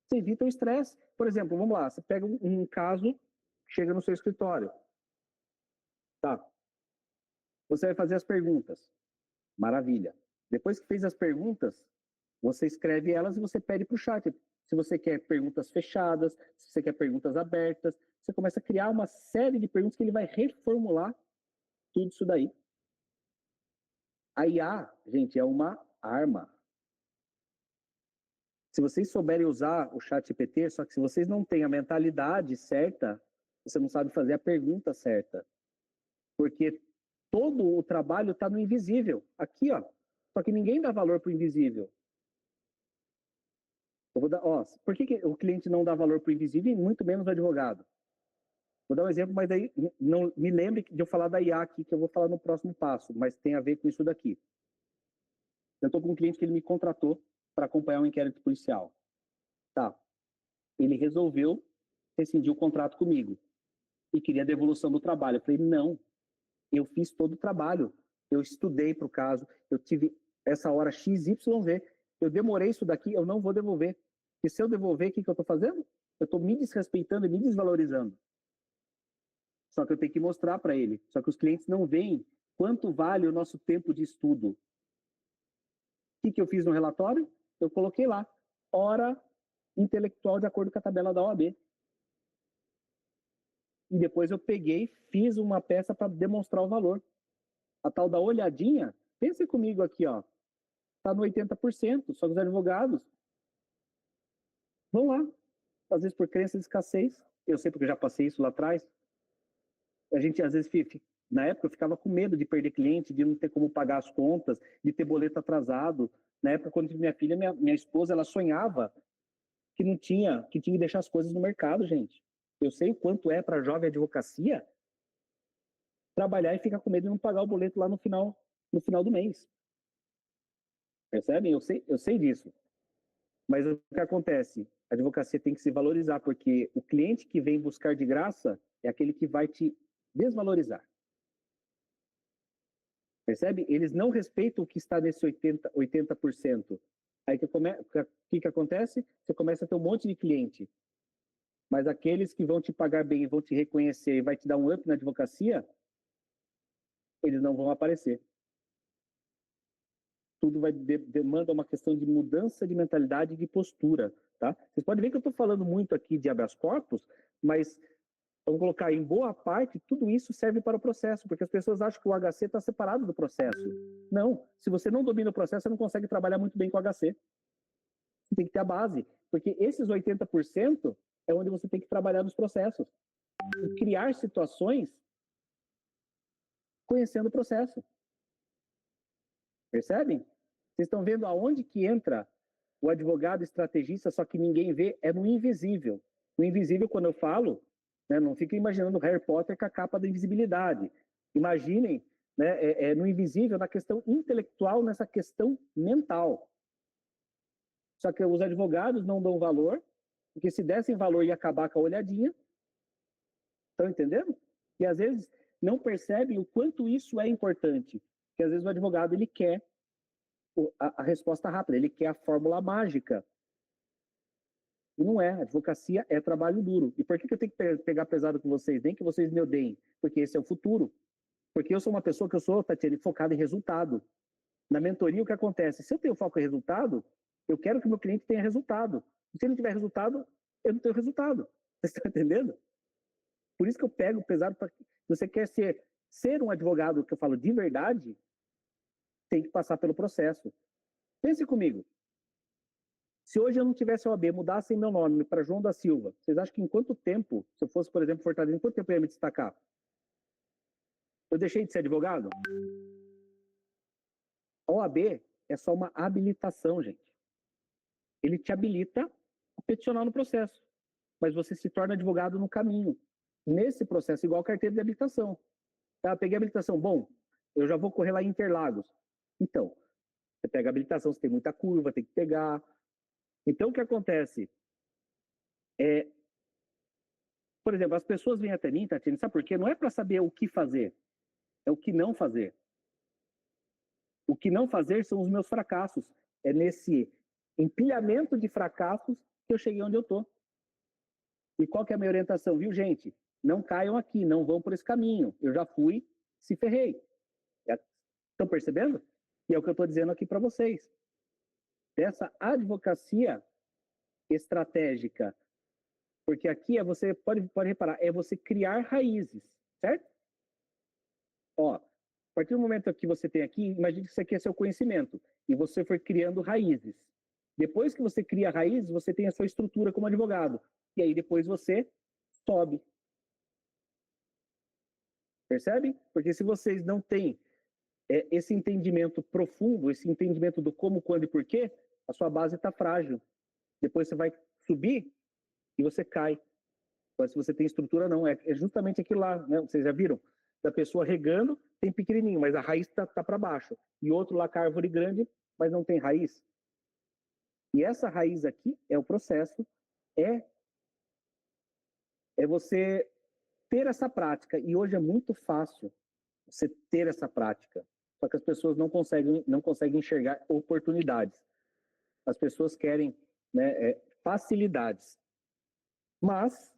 Você evita o estresse. Por exemplo, vamos lá, você pega um caso, chega no seu escritório. Tá. Você vai fazer as perguntas. Maravilha. Depois que fez as perguntas, você escreve elas e você pede para o chat. Se você quer perguntas fechadas, se você quer perguntas abertas, você começa a criar uma série de perguntas que ele vai reformular tudo isso daí. A IA, gente, é uma arma. Se vocês souberem usar o chat GPT, só que se vocês não têm a mentalidade certa, você não sabe fazer a pergunta certa. Porque todo o trabalho está no invisível. Aqui, ó. Só que ninguém dá valor para o invisível. Eu vou dar, ó, por que o cliente não dá valor para o invisível e muito menos o advogado? Vou dar um exemplo, mas aí não me lembre de eu falar da IA aqui, que eu vou falar no próximo passo, mas tem a ver com isso daqui. Eu estou com um cliente que ele me contratou para acompanhar um inquérito policial. Tá. Ele resolveu rescindir o contrato comigo e queria a devolução do trabalho. Eu falei, não, eu fiz todo o trabalho. Eu estudei para o caso, eu tive essa hora XYZ, eu demorei isso daqui, eu não vou devolver. E se eu devolver, o que eu estou fazendo? Eu estou me desrespeitando e me desvalorizando. Só que eu tenho que mostrar para ele. Só que os clientes não veem quanto vale o nosso tempo de estudo. O que eu fiz no relatório? Eu coloquei lá, hora intelectual de acordo com a tabela da OAB. E depois eu peguei, fiz uma peça para demonstrar o valor. A tal da olhadinha, pense comigo aqui, ó, está no 80%, só que os advogados vão lá, às vezes por crença de escassez, eu sei porque eu já passei isso lá atrás, a gente às vezes, na época eu ficava com medo de perder cliente, de não ter como pagar as contas, de ter boleto atrasado. Na época, quando tive minha filha, minha esposa, ela sonhava que não tinha, que tinha que deixar as coisas no mercado, gente. Eu sei o quanto é para jovem advocacia trabalhar e ficar com medo de não pagar o boleto lá no final do mês. Percebem? Eu sei disso. Mas o que acontece? A advocacia tem que se valorizar, porque o cliente que vem buscar de graça é aquele que vai te desvalorizar. Percebe? Eles não respeitam o que está nesse 80%. Aí o que acontece? Você começa a ter um monte de cliente. Mas aqueles que vão te pagar bem, vão te reconhecer e vai te dar um up na advocacia, eles não vão aparecer. Tudo demanda uma questão de mudança de mentalidade e de postura, tá? Vocês podem ver que eu estou falando muito aqui de habeas corpus, mas vamos colocar, em boa parte, tudo isso serve para o processo, porque as pessoas acham que o HC está separado do processo. Não, se você não domina o processo, você não consegue trabalhar muito bem com o HC. Você tem que ter a base, porque esses 80% é onde você tem que trabalhar nos processos. E criar situações conhecendo o processo. Percebem? Vocês estão vendo aonde que entra o advogado estrategista, só que ninguém vê, é no invisível. O invisível, quando eu falo, né, não fiquem imaginando Harry Potter com a capa da invisibilidade. Imaginem, né, no invisível, na questão intelectual, nessa questão mental. Só que os advogados não dão valor, porque se dessem valor ia acabar com a olhadinha. Estão entendendo? E às vezes não percebem o quanto isso é importante. Porque às vezes o advogado ele quer a resposta rápida, ele quer a fórmula mágica. E não é, a advocacia é trabalho duro. E por que eu tenho que pegar pesado com vocês? Nem que vocês me odeiem, porque esse é o futuro. Porque eu sou uma pessoa que eu sou, Tatiana, focada em resultado. Na mentoria, o que acontece? Se eu tenho foco em resultado, eu quero que o meu cliente tenha resultado. E se ele não tiver resultado, eu não tenho resultado. Vocês estão entendendo? Por isso que eu pego pesado. Se você quer ser um advogado, que eu falo de verdade, tem que passar pelo processo. Pense comigo. Se hoje eu não tivesse OAB, mudassem meu nome para João da Silva, vocês acham que em quanto tempo, se eu fosse, por exemplo, Fortaleza, em quanto tempo eu ia me destacar? Eu deixei de ser advogado? A OAB é só uma habilitação, gente. Ele te habilita a peticionar no processo, mas você se torna advogado no caminho. Nesse processo, igual carteira de habilitação. Tá, peguei a habilitação, bom, eu já vou correr lá em Interlagos. Então, você pega a habilitação, você tem muita curva, tem que pegar. Então, o que acontece? Por exemplo, as pessoas vêm até mim, Tatiana, sabe por quê? Não é para saber o que fazer, é o que não fazer. O que não fazer são os meus fracassos. É nesse empilhamento de fracassos que eu cheguei onde eu estou. E qual que é a minha orientação? Viu, gente? Não caiam aqui, não vão por esse caminho. Eu já fui, se ferrei. Estão percebendo? E é o que eu estou dizendo aqui para vocês. Dessa advocacia estratégica. Porque aqui você pode reparar, é você criar raízes, certo? Ó, a partir do momento que você tem aqui, imagine que isso aqui é seu conhecimento, e você foi criando raízes. Depois que você cria raízes, você tem a sua estrutura como advogado. E aí depois você sobe. Percebe? Porque se vocês não têm esse entendimento profundo, esse entendimento do como, quando e porquê, a sua base está frágil. Depois você vai subir e você cai. Mas se você tem estrutura, não. É justamente aquilo lá, né? Vocês já viram? Da pessoa regando, tem pequenininho, mas a raiz está para baixo. E outro lá com a árvore grande, mas não tem raiz. E essa raiz aqui é o processo, é você ter essa prática. E hoje é muito fácil você ter essa prática. Só que as pessoas não conseguem enxergar oportunidades. As pessoas querem, né, facilidades. Mas,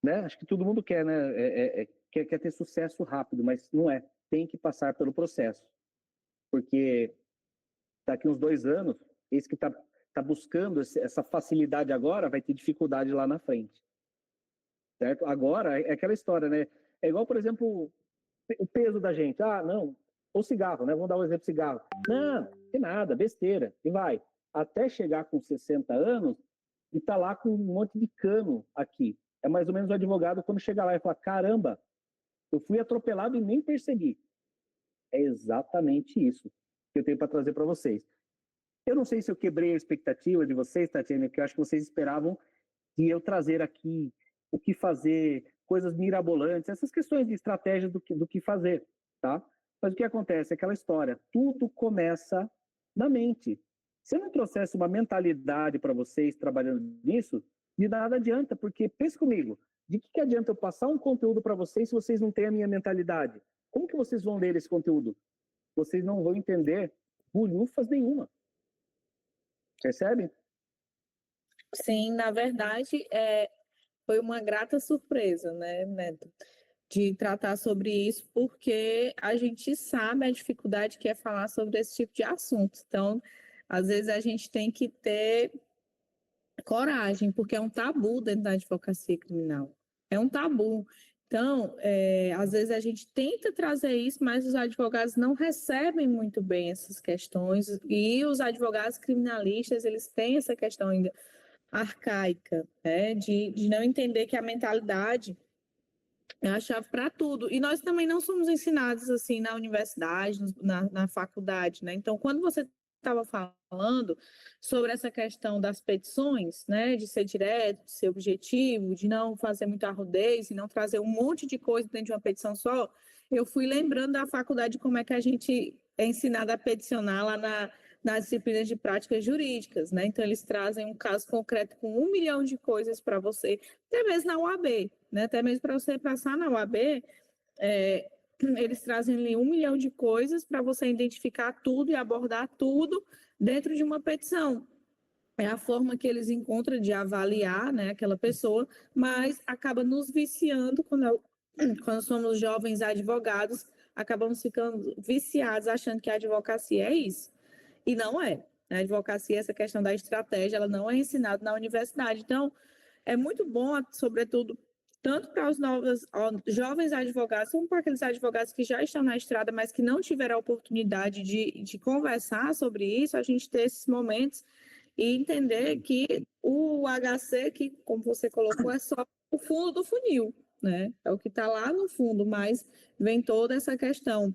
né, acho que todo mundo quer, né, quer ter sucesso rápido, mas não é. Tem que passar pelo processo. Porque daqui uns 2 anos, esse que está buscando essa facilidade agora vai ter dificuldade lá na frente. Certo? Agora, é aquela história, né? É igual, por exemplo, o peso da gente. Ah, não, o cigarro, né? Vamos dar um exemplo de cigarro. Não, que nada, besteira. E vai. Até chegar com 60 anos e tá lá com um monte de cano aqui. É mais ou menos o advogado quando chega lá e fala, caramba, eu fui atropelado e nem percebi. É exatamente isso que eu tenho para trazer para vocês. Eu não sei se eu quebrei a expectativa de vocês, Tatiana, porque eu acho que vocês esperavam de eu trazer aqui o que fazer, coisas mirabolantes, essas questões de estratégia do que fazer, tá? Mas o que acontece? Aquela história, tudo começa na mente. Se eu não trouxesse uma mentalidade para vocês trabalhando nisso, de nada adianta, porque, pense comigo, de que adianta eu passar um conteúdo para vocês se vocês não têm a minha mentalidade? Como que vocês vão ler esse conteúdo? Vocês não vão entender bulhufas nenhuma. Percebe? Sim, na verdade, foi uma grata surpresa, né, Neto, de tratar sobre isso, porque a gente sabe a dificuldade que é falar sobre esse tipo de assunto. Então, às vezes a gente tem que ter coragem, porque é um tabu dentro da advocacia criminal. É um tabu. Então, às vezes a gente tenta trazer isso, mas os advogados não recebem muito bem essas questões, e os advogados criminalistas, eles têm essa questão ainda arcaica, né, de não entender que a mentalidade é a chave para tudo. E nós também não somos ensinados assim na universidade, na faculdade, né? Então, quando você estava falando sobre essa questão das petições, né, de ser direto, de ser objetivo, de não fazer muita arrudez e não trazer um monte de coisa dentro de uma petição só, eu fui lembrando da faculdade como é que a gente é ensinado a peticionar lá nas disciplinas de práticas jurídicas, né? Então, eles trazem um caso concreto com 1 milhão de coisas para você, até mesmo na UAB, né? Até mesmo para você passar na UAB, eles trazem ali 1 milhão de coisas para você identificar tudo e abordar tudo dentro de uma petição. É a forma que eles encontram de avaliar, né, aquela pessoa, mas acaba nos viciando quando somos jovens advogados, acabamos ficando viciados achando que a advocacia é isso. E não é. A advocacia, essa questão da estratégia, ela não é ensinada na universidade. Então, é muito bom, sobretudo, tanto para os jovens advogados, como para aqueles advogados que já estão na estrada, mas que não tiveram a oportunidade de conversar sobre isso, a gente ter esses momentos e entender que o HC, que, como você colocou, é só o fundo do funil, né? É o que está lá no fundo, mas vem toda essa questão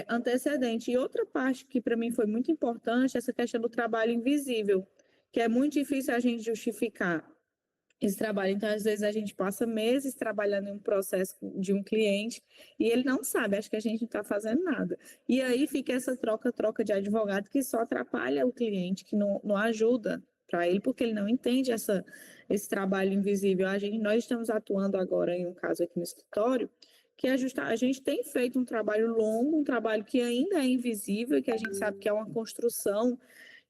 antecedente. E outra parte que para mim foi muito importante, essa questão do trabalho invisível, que é muito difícil a gente justificar esse trabalho. Então, às vezes, a gente passa meses trabalhando em um processo de um cliente e ele não sabe, acha que a gente não está fazendo nada. E aí fica essa troca de advogado que só atrapalha o cliente, que não ajuda para ele, porque ele não entende esse trabalho invisível. Nós estamos atuando agora em um caso aqui no escritório, que a gente tem feito um trabalho longo, um trabalho que ainda é invisível, que a gente sabe que é uma construção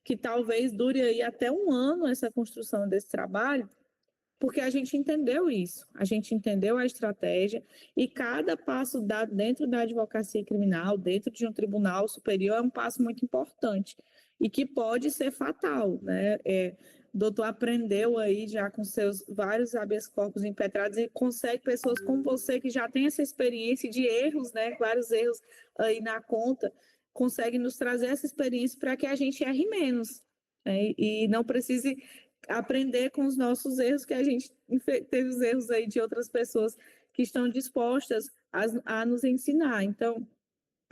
que talvez dure aí até 1 ano essa construção desse trabalho, porque a gente entendeu isso, a gente entendeu a estratégia e cada passo dado dentro da advocacia criminal, dentro de um tribunal superior, é um passo muito importante e que pode ser fatal, né? O doutor aprendeu aí já com seus vários habeas corpus impetrados e consegue pessoas como você que já tem essa experiência de erros, né? Vários erros aí na conta, consegue nos trazer essa experiência para que a gente erre menos, né? E não precise aprender com os nossos erros, que a gente teve os erros aí de outras pessoas que estão dispostas a nos ensinar. Então,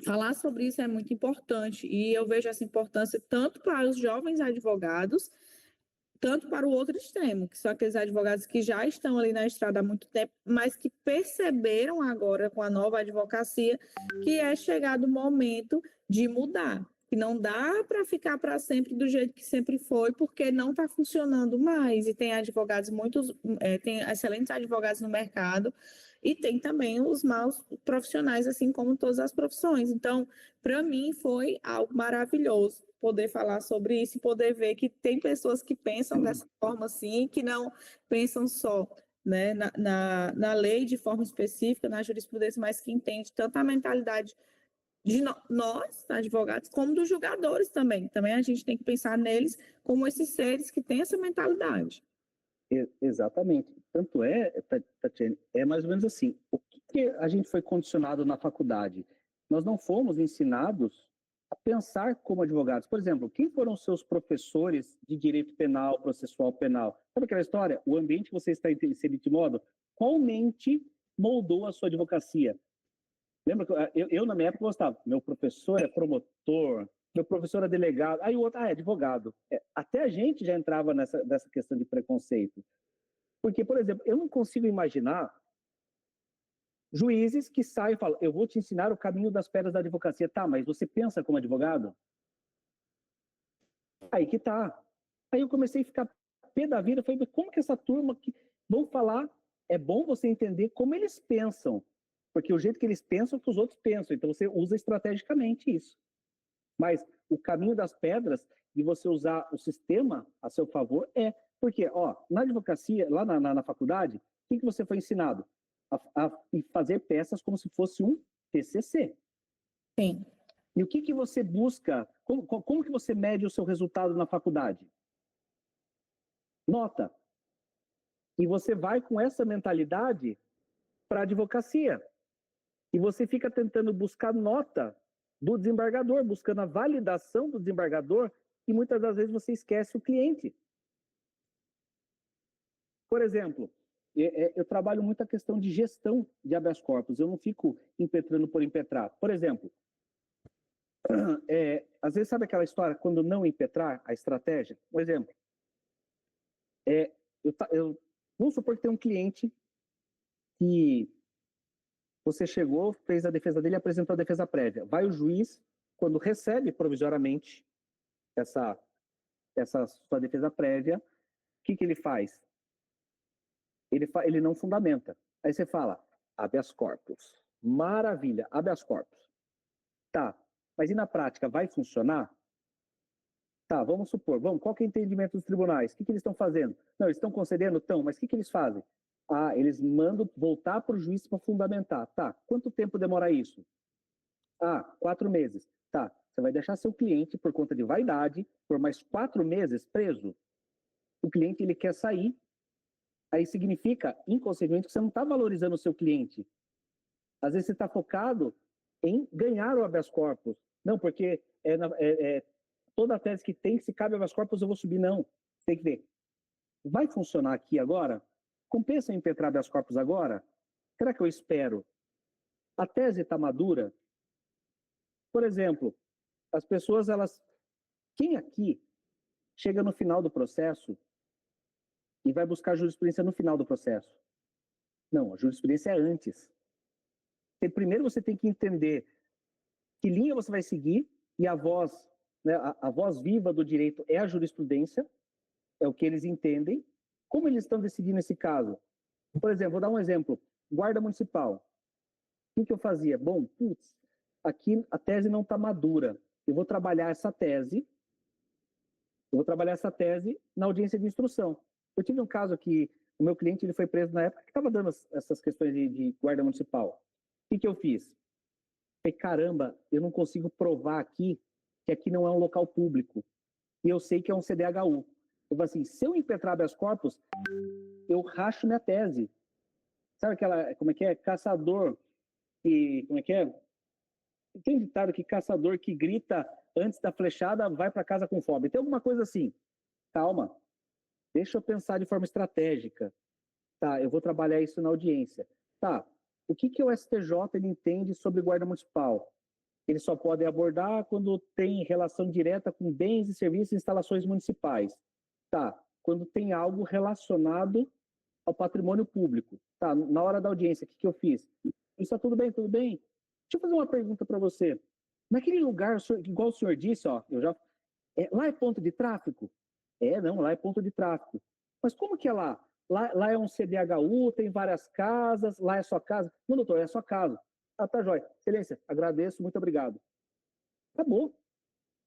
falar sobre isso é muito importante e eu vejo essa importância tanto para os jovens advogados, tanto para o outro extremo, que são aqueles advogados que já estão ali na estrada há muito tempo, mas que perceberam agora com a nova advocacia que é chegado o momento de mudar, que não dá para ficar para sempre do jeito que sempre foi, porque não está funcionando mais, e tem advogados tem excelentes advogados no mercado, e tem também os maus profissionais, assim como todas as profissões. Então, para mim, foi algo maravilhoso poder falar sobre isso e poder ver que tem pessoas que pensam dessa forma assim, que não pensam só, né, na lei de forma específica, na jurisprudência, mas que entende tanto a mentalidade de nós, advogados, como dos julgadores também. Também a gente tem que pensar neles como esses seres que têm essa mentalidade. Exatamente. Tanto é, Tatiane, é mais ou menos assim. O que a gente foi condicionado na faculdade? Nós não fomos ensinados a pensar como advogados. Por exemplo, quem foram seus professores de direito penal, processual penal? Sabe aquela história? O ambiente que você está inserido de modo, qual mente moldou a sua advocacia? Lembra que eu na minha época, gostava. Meu professor é promotor, meu professor é delegado, aí o outro, é advogado. Até a gente já entrava nessa questão de preconceito. Porque, por exemplo, eu não consigo imaginar juízes que saem e falam, eu vou te ensinar o caminho das pedras da advocacia. Tá, mas você pensa como advogado? Aí que tá. Aí eu comecei a ficar pé da vida, falei, como que essa turma que vão falar, é bom você entender como eles pensam, porque o jeito que eles pensam é que os outros pensam, então você usa estrategicamente isso. Mas o caminho das pedras, de você usar o sistema a seu favor, porque, na advocacia, lá na faculdade, o que você foi ensinado? A fazer peças como se fosse um TCC. Sim. E o que você busca? Como que você mede o seu resultado na faculdade? Nota. E você vai com essa mentalidade para a advocacia. E você fica tentando buscar nota do desembargador, buscando a validação do desembargador, e muitas das vezes você esquece o cliente. Por exemplo, eu trabalho muito a questão de gestão de habeas corpus, eu não fico impetrando por impetrar. Por exemplo, às vezes sabe aquela história, quando não impetrar, a estratégia? Por exemplo, vamos supor que tem um cliente que você chegou, fez a defesa dele e apresentou a defesa prévia. Vai o juiz, quando recebe provisoriamente essa sua defesa prévia, o que ele faz? Ele não fundamenta. Aí você fala, habeas corpus. Maravilha, habeas corpus. Tá, mas e na prática, vai funcionar? Tá, vamos supor, qual que é o entendimento dos tribunais? O que eles estão fazendo? Não, eles estão concedendo? Estão, mas o que eles fazem? Eles mandam voltar para o juiz para fundamentar. Tá, quanto tempo demora isso? 4 meses. Tá, você vai deixar seu cliente, por conta de vaidade, por mais 4 meses preso? O cliente, ele quer sair, aí significa, inconscientemente, que você não está valorizando o seu cliente. Às vezes você está focado em ganhar o habeas corpus. Não, porque toda a tese que tem, se cabe habeas corpus, eu vou subir. Não, tem que ver. Vai funcionar aqui agora? Compensa impetrar habeas corpus agora? Será que eu espero? A tese está madura? Por exemplo, as pessoas, quem aqui chega no final do processo e vai buscar jurisprudência no final do processo? Não, a jurisprudência é antes. Primeiro você tem que entender que linha você vai seguir, e a voz, né, a voz viva do direito é a jurisprudência, é o que eles entendem. Como eles estão decidindo esse caso? Por exemplo, vou dar um exemplo. Guarda municipal. O que eu fazia? Bom, aqui a tese não está madura. Eu vou trabalhar essa tese na audiência de instrução. Eu tive um caso aqui O meu cliente ele foi preso na época que estava dando essas questões de guarda municipal. O que eu fiz? Falei, caramba, eu não consigo provar aqui que aqui não é um local público. E eu sei que é um CDHU. Eu falei assim, se eu impetrar habeas corpus, eu racho minha tese. Sabe aquela, como é que é? Caçador que, como é que é? Tem um ditado que caçador que grita antes da flechada vai para casa com fome. Tem alguma coisa assim. Calma, deixa eu pensar de forma estratégica. Tá, eu vou trabalhar isso na audiência. Tá, o que o STJ ele entende sobre guarda municipal? Ele só pode abordar quando tem relação direta com bens e serviços e instalações municipais. Tá, quando tem algo relacionado ao patrimônio público. Tá, na hora da audiência, o que eu fiz? Isso está tudo bem, tudo bem. Deixa eu fazer uma pergunta para você. Naquele lugar, igual o senhor disse, ó, lá é ponto de tráfico? Não, lá é ponto de tráfico. Mas como que é lá? Lá é um CDHU, tem várias casas, lá é sua casa? Não, doutor, é sua casa. Ah, tá, jóia. Excelência, agradeço, muito obrigado. Acabou.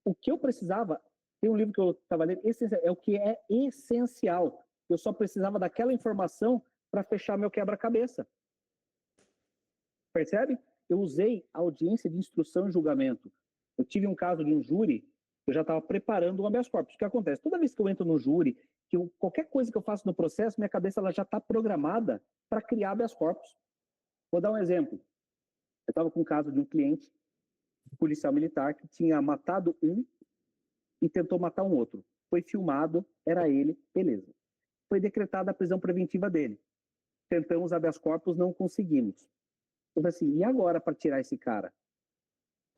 O que eu precisava, tem um livro que eu estava lendo, é o que é essencial. Eu só precisava daquela informação para fechar meu quebra-cabeça. Percebe? Eu usei a audiência de instrução e julgamento. Eu tive um caso de um júri, eu já estava preparando um habeas corpus. O que acontece? Toda vez que eu entro no júri, qualquer coisa que eu faço no processo, minha cabeça ela já está programada para criar habeas corpus. Vou dar um exemplo. Eu estava com um caso de um cliente, um policial militar, que tinha matado um e tentou matar um outro. Foi filmado, era ele, beleza. Foi decretada a prisão preventiva dele. Tentamos habeas corpus, não conseguimos. Eu falei assim, e agora para tirar esse cara?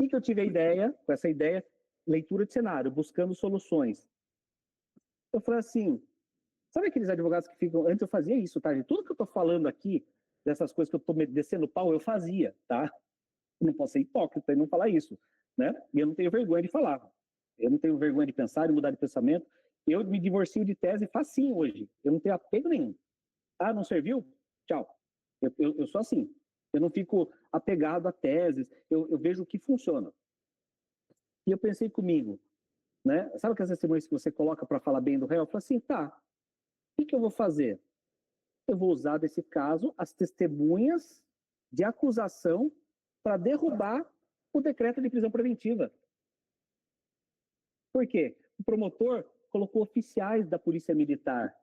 O que eu tive a ideia, com essa ideia, leitura de cenário, buscando soluções. Eu falei assim, sabe aqueles advogados que ficam... Antes eu fazia isso, tá? Tudo que eu tô falando aqui, dessas coisas que eu tô descendo o pau, eu fazia, tá? Eu não posso ser hipócrita e não falar isso, né? E eu não tenho vergonha de falar. Eu não tenho vergonha de pensar, de mudar de pensamento. Eu me divorcio de tese facinho hoje. Eu não tenho apego nenhum. Ah, não serviu? Tchau. Eu sou assim. Eu não fico apegado a teses. Eu vejo o que funciona. E eu pensei comigo, né? Sabe aquelas testemunhas que você coloca para falar bem do réu? Eu falei assim, tá, o que eu vou fazer? Eu vou usar desse caso as testemunhas de acusação para derrubar o decreto de prisão preventiva. Por quê? O promotor colocou oficiais da Polícia Militar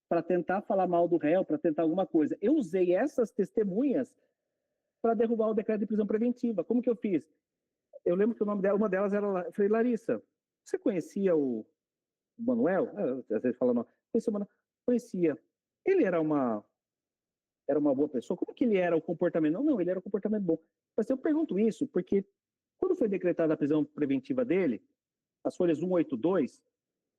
para tentar falar mal do réu, para tentar alguma coisa. Eu usei essas testemunhas para derrubar o decreto de prisão preventiva. Como que eu fiz? Eu lembro que o nome dela, uma delas era, eu falei, Larissa, você conhecia o Manuel? Às vezes fala, não, conhecia. Ele era uma boa pessoa? Como que ele era o comportamento? Não, ele era um comportamento bom. Mas eu pergunto isso porque quando foi decretada a prisão preventiva dele, as folhas 182,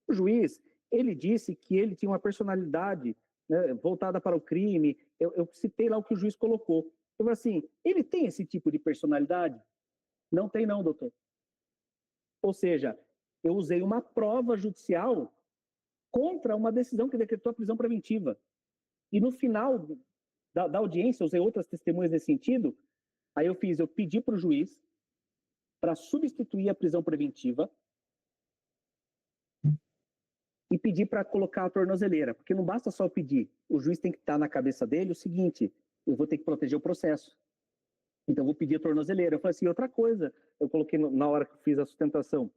o juiz, ele disse que ele tinha uma personalidade, né, voltada para o crime. Eu citei lá o que o juiz colocou. Eu falei assim, ele tem esse tipo de personalidade? Não tem não, doutor. Ou seja, eu usei uma prova judicial contra uma decisão que decretou a prisão preventiva. E no final da audiência, eu usei outras testemunhas nesse sentido, aí eu pedi para o juiz para substituir a prisão preventiva e pedir para colocar a tornozeleira, porque não basta só pedir, o juiz tem que estar na cabeça dele o seguinte, eu vou ter que proteger o processo. Então, eu vou pedir a tornozeleira. Eu falei assim, outra coisa, eu coloquei na hora que eu fiz a sustentação,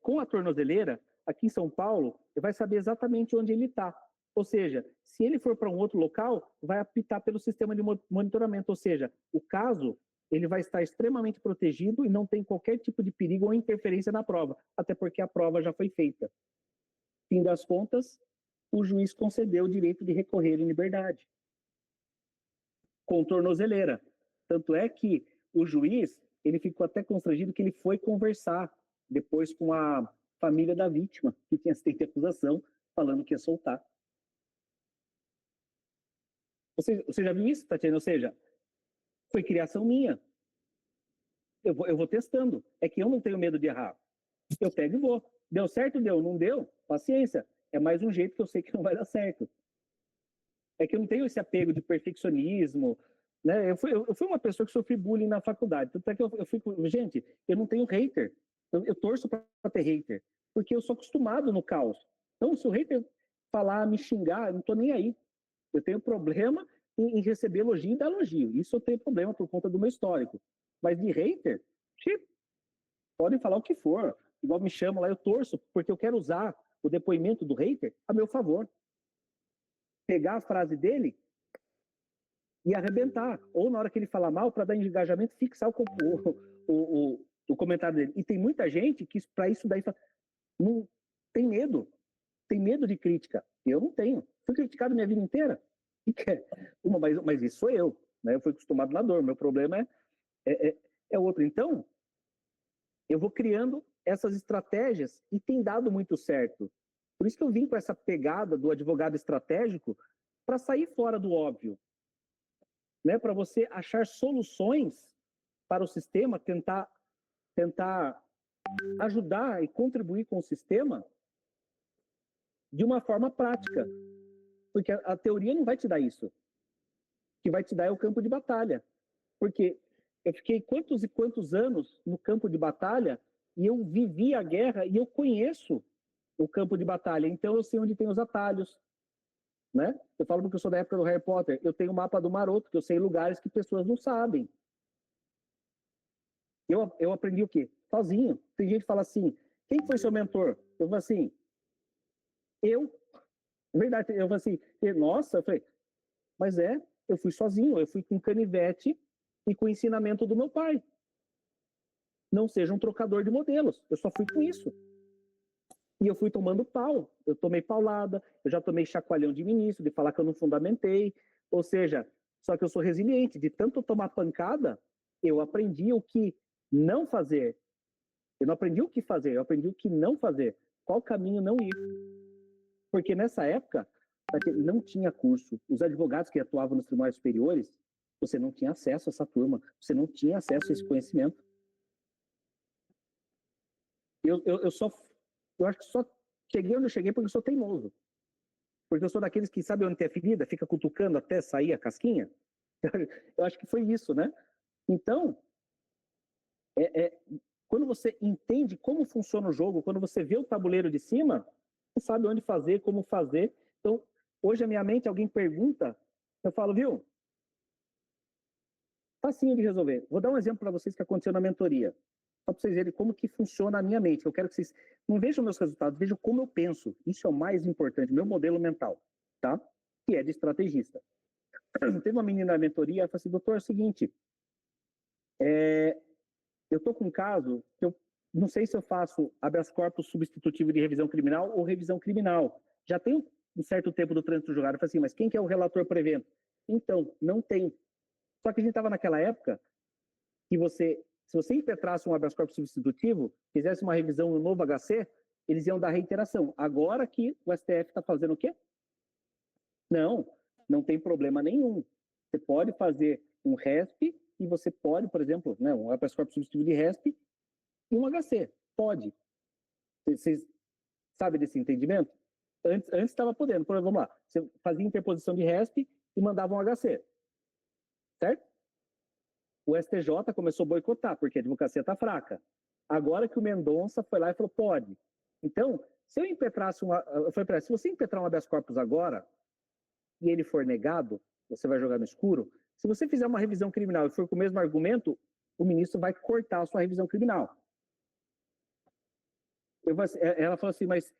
com a tornozeleira, aqui em São Paulo, vai saber exatamente onde ele está. Ou seja, se ele for para um outro local, vai apitar pelo sistema de monitoramento. Ou seja, o caso ele vai estar extremamente protegido e não tem qualquer tipo de perigo ou interferência na prova, até porque a prova já foi feita. Fim das contas, o juiz concedeu o direito de recorrer em liberdade, com tornozeleira. Tanto é que o juiz, ele ficou até constrangido que ele foi conversar depois com a família da vítima, que tinha assistente de acusação, falando que ia soltar. Você já viu isso, Tatiana? Ou seja, foi criação minha. Eu vou testando. É que eu não tenho medo de errar. Eu pego e vou. Deu certo? Deu. Não deu? Paciência. É mais um jeito que eu sei que não vai dar certo. É que eu não tenho esse apego de perfeccionismo, né? Eu fui uma pessoa que sofri bullying na faculdade. Tanto é que eu fico... Gente, eu não tenho hater. Eu torço para ter hater. Porque eu sou acostumado no caos. Então, se o hater falar, me xingar, eu não estou nem aí. Eu tenho problema em receber elogio e dar elogio. Isso eu tenho problema por conta do meu histórico. Mas de hater, podem falar o que for. Igual me chamam lá, eu torço, porque eu quero usar o depoimento do hater a meu favor. Pegar a frase dele e arrebentar. Ou na hora que ele falar mal, para dar engajamento, fixar o comentário dele. E tem muita gente que para isso daí não tem medo. Tem medo de crítica. Eu não tenho. Fui criticado minha vida inteira. Mas isso sou eu. Né? Eu fui acostumado na dor. Meu problema é outro. Então, eu vou criando essas estratégias e tem dado muito certo. Por isso que eu vim com essa pegada do advogado estratégico para sair fora do óbvio. Né? Para você achar soluções para o sistema, tentar ajudar e contribuir com o sistema de uma forma prática. Porque a teoria não vai te dar isso. O que vai te dar é o campo de batalha. Porque eu fiquei quantos e quantos anos no campo de batalha e eu vivi a guerra e eu conheço o campo de batalha. Então eu sei onde tem os atalhos. Né? Eu falo porque eu sou da época do Harry Potter. Eu tenho o mapa do Maroto, que eu sei lugares que pessoas não sabem. Eu aprendi o quê? Sozinho. Tem gente que fala assim, quem foi seu mentor? Eu falo assim, eu. Verdade, eu falo assim, nossa, eu falei, mas eu fui sozinho, eu fui com canivete e com o ensinamento do meu pai. Não seja um trocador de modelos, eu só fui com isso. E eu fui tomando pau, eu tomei paulada, eu já tomei chacoalhão de ministro, de falar que eu não fundamentei, ou seja, só que eu sou resiliente, de tanto tomar pancada, eu aprendi o que não fazer. Eu não aprendi o que fazer, eu aprendi o que não fazer, qual caminho não ir. Porque nessa época, não tinha curso. Os advogados que atuavam nos tribunais superiores, você não tinha acesso a essa turma, você não tinha acesso a esse conhecimento. Eu acho que só cheguei onde eu cheguei porque eu sou teimoso. Porque eu sou daqueles que sabe onde tem a ferida, fica cutucando até sair a casquinha. Eu acho que foi isso, né? Então, quando você entende como funciona o jogo, quando você vê o tabuleiro de cima, você sabe onde fazer, como fazer. Então, hoje a minha mente, alguém pergunta, eu falo, viu? Facinho de resolver. Vou dar um exemplo para vocês que aconteceu na mentoria. Só para vocês verem como que funciona a minha mente. Eu quero que vocês não vejam meus resultados, vejam como eu penso. Isso é o mais importante, meu modelo mental, tá? Que é de estrategista. Teve uma menina na mentoria, ela falou assim, doutor, é o seguinte, eu estou com um caso que eu não sei se eu faço habeas corpus substitutivo de revisão criminal ou revisão criminal. Já tem um certo tempo do trânsito julgado. Eu falei assim, mas quem que é o relator por evento? Então, não tem. Só que a gente estava naquela época que se você impetrasse um habeas corpus substitutivo, fizesse uma revisão no novo HC, eles iam dar reiteração. Agora que o STF está fazendo o quê? Não tem problema nenhum. Você pode fazer um RESP e você pode, por exemplo, né, um habeas corpus substitutivo de RESP e um HC. Pode. Vocês sabem desse entendimento? Antes estava podendo. Vamos lá. Você fazia interposição de RESP e mandava um HC. Certo? O STJ começou a boicotar, porque a advocacia está fraca. Agora que o Mendonça foi lá e falou, pode. Então, se eu impetrasse se você impetrar um habeas corpus agora e ele for negado, você vai jogar no escuro. Se você fizer uma revisão criminal e for com o mesmo argumento, o ministro vai cortar a sua revisão criminal. Ela falou assim, mas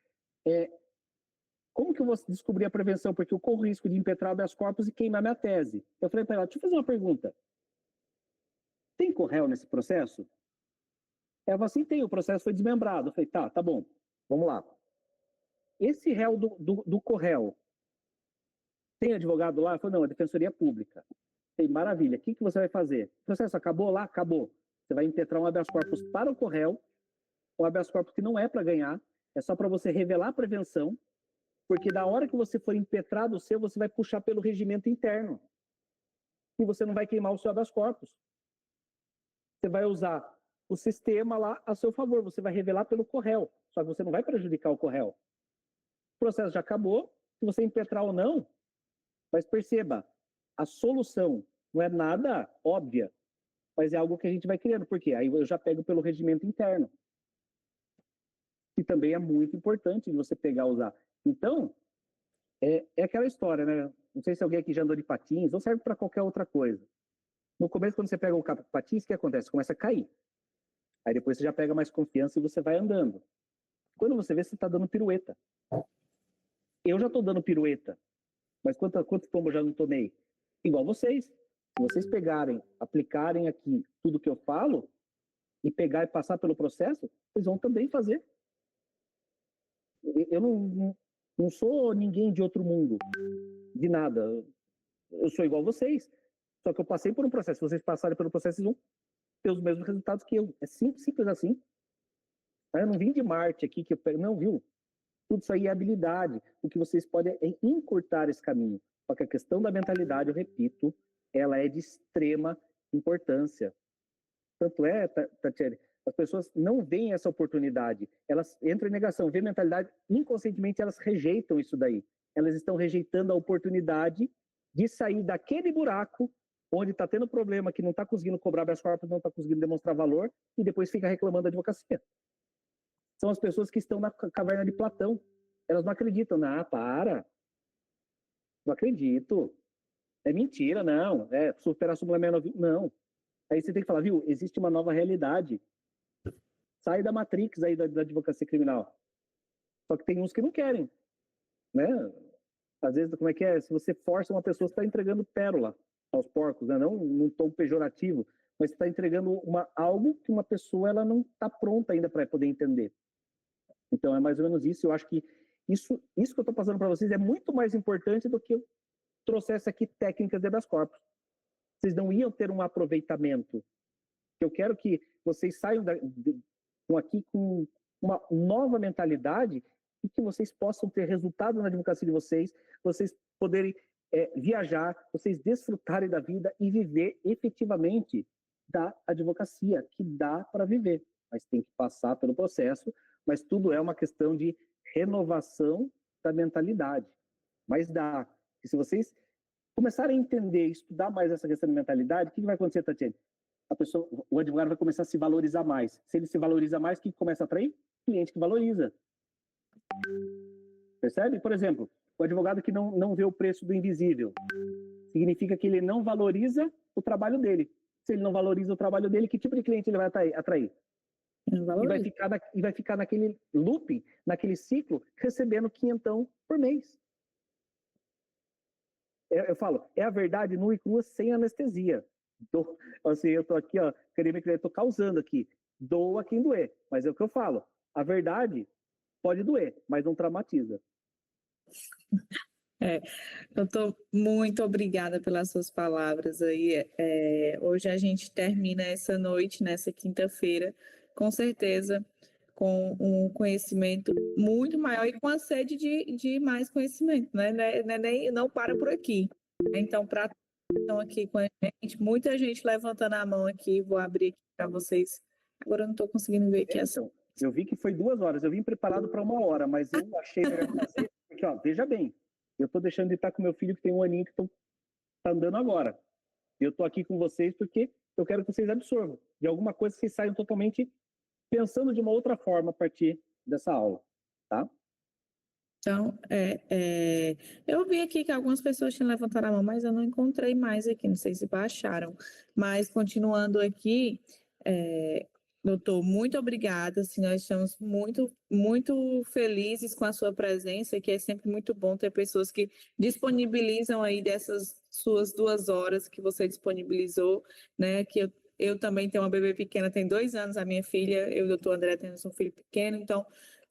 como que eu vou descobrir a prevenção? Porque eu corro risco de impetrar habeas corpus e queimar minha tese. Eu falei para ela, deixa eu fazer uma pergunta. Tem CORREL nesse processo? Ela falou assim, tem, o processo foi desmembrado. Eu falei, tá bom, vamos lá. Esse réu do CORREL, tem advogado lá? Eu falei, não, a Defensoria Pública. Falei, maravilha, o que você vai fazer? O processo acabou lá? Acabou. Você vai impetrar um habeas corpus para o CORREL, um habeas corpus que não é para ganhar, é só para você revelar a prevenção, porque da hora que você for impetrado o seu, você vai puxar pelo regimento interno. E você não vai queimar o seu habeas corpus. Você vai usar o sistema lá a seu favor, você vai revelar pelo CORREL, só que você não vai prejudicar o CORREL. O processo já acabou, se você impetrar ou não, mas perceba, a solução não é nada óbvia, mas é algo que a gente vai criando, porque aí eu já pego pelo regimento interno, que também é muito importante de você pegar e usar. Então, É aquela história, né? Não sei se alguém aqui já andou de patins, ou serve para qualquer outra coisa. No começo, quando você pega o patins, o que acontece? Começa a cair. Aí depois você já pega mais confiança e você vai andando. Quando você vê, você está dando pirueta. Eu já estou dando pirueta, mas quanto tempo eu já não tomei? Igual vocês. Se vocês pegarem, aplicarem aqui tudo que eu falo, e pegar e passar pelo processo, vocês vão também fazer. Eu não sou ninguém de outro mundo, de nada. Eu sou igual a vocês. Só que eu passei por um processo. Se vocês passarem pelo processo, vocês vão ter os mesmos resultados que eu. É simples assim. Eu não vim de Marte aqui que eu pego. Não, viu? Tudo isso aí é habilidade. O que vocês podem é encurtar esse caminho. Só que a questão da mentalidade, eu repito, ela é de extrema importância. Tanto é, Tatiane, as pessoas não veem essa oportunidade. Elas entram em negação, vê mentalidade, inconscientemente elas rejeitam isso daí. Elas estão rejeitando a oportunidade de sair daquele buraco onde está tendo problema, que não está conseguindo cobrar habeas corpus, não está conseguindo demonstrar valor, e depois fica reclamando da advocacia. São as pessoas que estão na caverna de Platão. Elas não acreditam. Ah, para. Não acredito. É mentira, não. É superar súmula 691. Não. Aí você tem que falar, viu, existe uma nova realidade. Sai da matrix aí da advocacia criminal. Só que tem uns que não querem, né? Às vezes, como é que é? Se você força uma pessoa, você está entregando pérola aos porcos, né? Não num tom pejorativo, mas você está entregando algo que uma pessoa ela não está pronta ainda para poder entender. Então, é mais ou menos isso. Eu acho que isso que eu estou passando para vocês é muito mais importante do que eu trouxesse aqui técnicas de habeas corpus. Vocês não iam ter um aproveitamento. Eu quero que vocês saiam aqui com uma nova mentalidade e que vocês possam ter resultado na advocacia de vocês poderem viajar, vocês desfrutarem da vida e viver efetivamente da advocacia, que dá para viver, mas tem que passar pelo processo, mas tudo é uma questão de renovação da mentalidade. Mas dá. E se vocês começarem a entender, estudar mais essa questão de mentalidade, o que vai acontecer, Tatiane? O advogado vai começar a se valorizar mais. Se ele se valoriza mais, o que começa a atrair? Cliente que valoriza. Percebe? Por exemplo, o advogado que não vê o preço do invisível, significa que ele não valoriza o trabalho dele. Se ele não valoriza o trabalho dele, que tipo de cliente ele vai atrair? E vai ficar naquele looping, naquele ciclo, recebendo quinhentão por mês. Eu falo, é a verdade nua e crua sem anestesia. Assim, eu tô aqui, ó, tô causando aqui. Doa quem doer. Mas é o que eu falo. A verdade pode doer, mas não traumatiza. Eu estou muito obrigada pelas suas palavras aí. Hoje a gente termina essa noite, nessa quinta-feira, com certeza, com um conhecimento muito maior e com a sede de mais conhecimento, né? Não para por aqui. Então, para estão aqui com a gente, muita gente levantando a mão aqui, vou abrir aqui para vocês. Agora eu não estou conseguindo ver aqui. Então, eu vi que foi 2 horas, eu vim preparado para 1 hora, mas eu achei melhor fazer, porque, ó, veja bem, eu estou deixando de estar com meu filho que tem 1 aninho que está andando agora. Eu estou aqui com vocês porque eu quero que vocês absorvam. De alguma coisa vocês saiam totalmente pensando de uma outra forma a partir dessa aula, tá? Então, eu vi aqui que algumas pessoas tinham levantado a mão, mas eu não encontrei mais aqui, não sei se baixaram. Mas, continuando aqui, doutor, muito obrigada, assim, nós estamos muito, muito felizes com a sua presença, que é sempre muito bom ter pessoas que disponibilizam aí dessas suas 2 horas que você disponibilizou, né, que eu também tenho uma bebê pequena, tem 2 anos, a minha filha, eu e o doutor André temos um filho pequeno, então,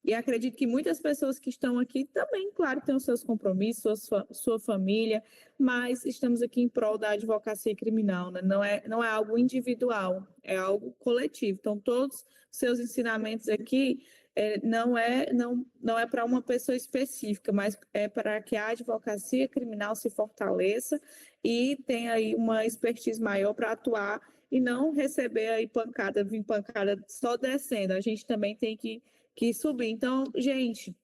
e acredito que muitas pessoas que estão aqui também, claro, têm os seus compromissos, sua família, mas estamos aqui em prol da advocacia criminal, né? Não é algo individual, é algo coletivo. Então, todos os seus ensinamentos aqui não é para uma pessoa específica, mas é para que a advocacia criminal se fortaleça e tenha aí uma expertise maior para atuar e não receber aí vir pancada só descendo. A gente também tem que subir. Então, gente,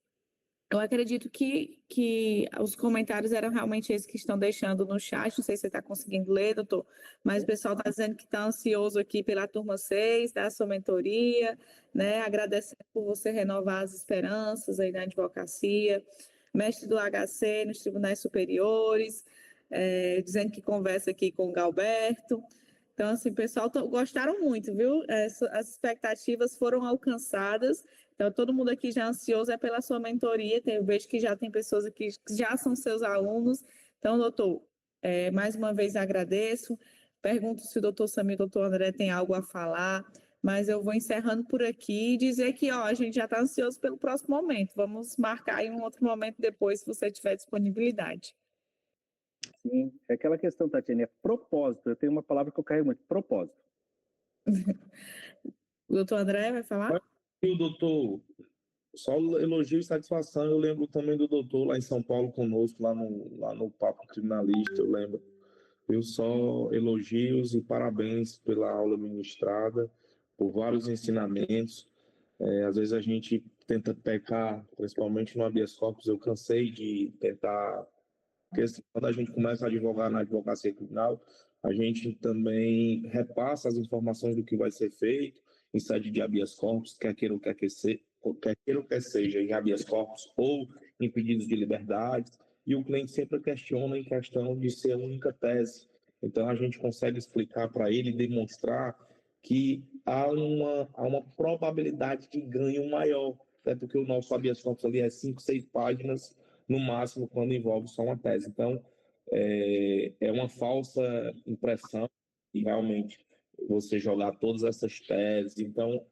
eu acredito que os comentários eram realmente esses que estão deixando no chat. Não sei se você está conseguindo ler, doutor, mas o pessoal está dizendo que está ansioso aqui pela turma 6, da sua mentoria, né? Agradecendo por você renovar as esperanças aí na advocacia. mestre do HC nos tribunais superiores, dizendo que conversa aqui com o Galberto. Então, assim, o pessoal gostaram muito, viu? As expectativas foram alcançadas. Então, todo mundo aqui já ansioso pela sua mentoria. Eu vejo que já tem pessoas aqui que já são seus alunos. Então, doutor, mais uma vez agradeço. Pergunto se o doutor Samir e o doutor André têm algo a falar, mas eu vou encerrando por aqui e dizer que a gente já está ansioso pelo próximo momento. Vamos marcar aí um outro momento depois, se você tiver disponibilidade. Sim, é aquela questão, Tatiana, é propósito. Eu tenho uma palavra que eu carrego muito, propósito. O doutor André vai falar? E o doutor, só elogio e satisfação. Eu lembro também do doutor lá em São Paulo conosco, lá no Papo Criminalista, eu lembro. Eu só elogios e parabéns pela aula ministrada, por vários ensinamentos. Às vezes a gente tenta pecar, principalmente no habeas corpus. Eu cansei de tentar, porque quando a gente começa a advogar na advocacia criminal, a gente também repassa as informações do que vai ser feito em sede de habeas corpus, quer queira ou quer seja, em habeas corpus ou em pedidos de liberdade, e o cliente sempre questiona em questão de ser a única tese. Então, a gente consegue explicar para ele, demonstrar que há uma probabilidade de ganho maior, até porque o nosso habeas corpus ali é 5, 6 páginas, no máximo, quando envolve só uma tese. Então, é uma falsa impressão e realmente você jogar todas essas teses. Então,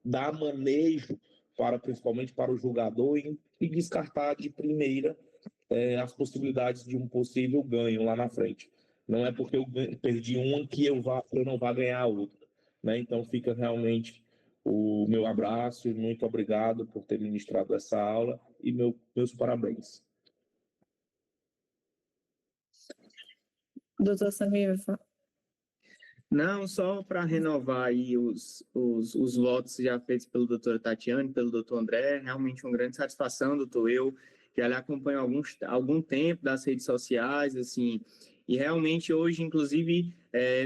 dá manejo principalmente para o julgador e descartar de primeira as possibilidades de um possível ganho lá na frente. Não é porque eu perdi uma que eu não vá ganhar a outra. Né? Então, fica realmente o meu abraço e muito obrigado por ter ministrado essa aula e meus parabéns. Doutor Samir vai falar. Não, só para renovar aí os votos já feitos pelo doutor Tatiane, pelo doutor André, realmente uma grande satisfação, doutor. Eu já lhe acompanho há algum tempo das redes sociais, assim, e realmente hoje, inclusive,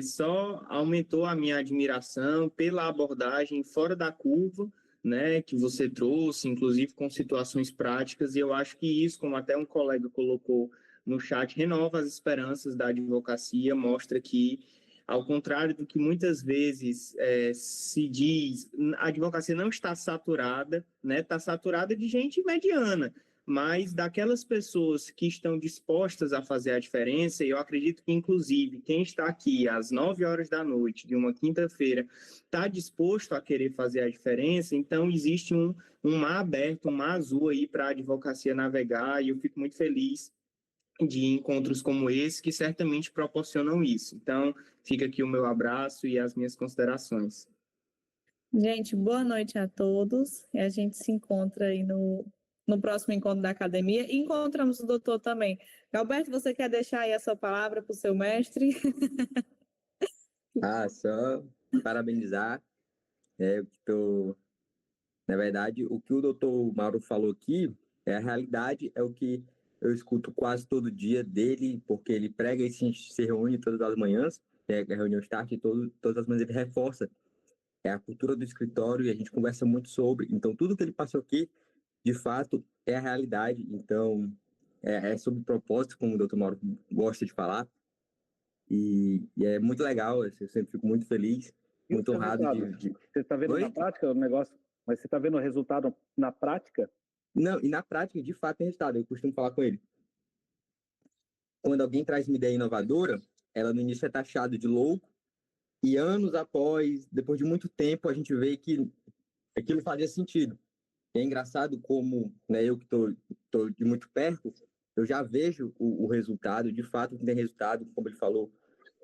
só aumentou a minha admiração pela abordagem fora da curva, né, que você trouxe, inclusive com situações práticas, e eu acho que isso, como até um colega colocou no chat, renova as esperanças da advocacia, mostra que ao contrário do que muitas vezes se diz, a advocacia não está saturada, né? Está saturada de gente mediana, mas daquelas pessoas que estão dispostas a fazer a diferença, e eu acredito que, inclusive, quem está aqui às 9 horas da noite de uma quinta-feira está disposto a querer fazer a diferença, então existe um mar aberto, um mar azul aí para a advocacia navegar, e eu fico muito feliz de encontros como esse, que certamente proporcionam isso. Então, fica aqui o meu abraço e as minhas considerações. Gente, boa noite a todos. E a gente se encontra aí no próximo encontro da academia. E encontramos o doutor também. Galberto, você quer deixar aí a sua palavra para o seu mestre? Só parabenizar. Na verdade, o que o doutor Mauro falou aqui é a realidade, é o que eu escuto quase todo dia dele, porque ele prega e se reúne todas as manhãs, a reunião start, e todas as manhãs ele reforça. É a cultura do escritório e a gente conversa muito sobre. Então, tudo que ele passou aqui, de fato, é a realidade. Então, é sobre propósito, como o doutor Mauro gosta de falar. E é muito legal, eu sempre fico muito feliz, muito honrado de... Você está vendo na prática o negócio? Mas você está vendo o resultado na prática? Não, e na prática, de fato, tem resultado. Eu costumo falar com ele. Quando alguém traz uma ideia inovadora, ela no início é taxada de louco, e anos após, depois de muito tempo, a gente vê que aquilo fazia sentido. E é engraçado como, né, eu que estou de muito perto, eu já vejo o resultado, de fato tem resultado, como ele falou,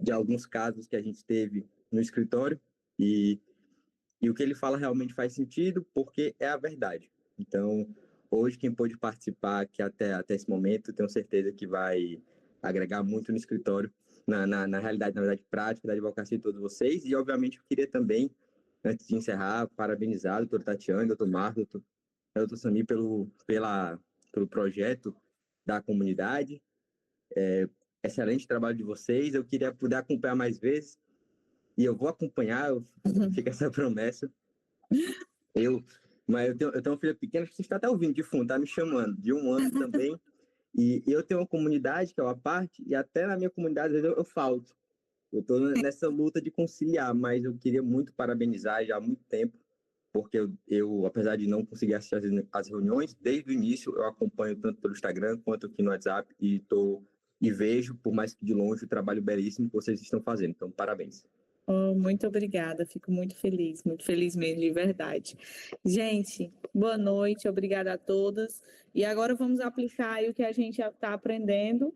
de alguns casos que a gente teve no escritório, e o que ele fala realmente faz sentido, porque é a verdade. Então, hoje, quem pôde participar aqui até esse momento, tenho certeza que vai agregar muito no escritório, na realidade, na verdade, prática da advocacia de todos vocês. E, obviamente, eu queria também, antes de encerrar, parabenizar o doutor Tatiane, o doutor Marco, o doutor Samir pelo projeto da comunidade. Excelente trabalho de vocês. Eu queria poder acompanhar mais vezes, e eu vou acompanhar, fica essa promessa. Eu Mas eu tenho uma filha pequena que você está até ouvindo de fundo, tá me chamando, de 1 ano também. E eu tenho uma comunidade, que é uma parte, e até na minha comunidade, às vezes, eu falto. Eu estou nessa luta de conciliar, mas eu queria muito parabenizar já há muito tempo, porque apesar de não conseguir assistir às reuniões, desde o início eu acompanho tanto pelo Instagram quanto aqui no WhatsApp e vejo, por mais que de longe, o trabalho belíssimo que vocês estão fazendo. Então, parabéns. Oh, muito obrigada, fico muito feliz mesmo, de verdade. Gente, boa noite, obrigada a todas. E agora vamos aplicar aí o que a gente já está aprendendo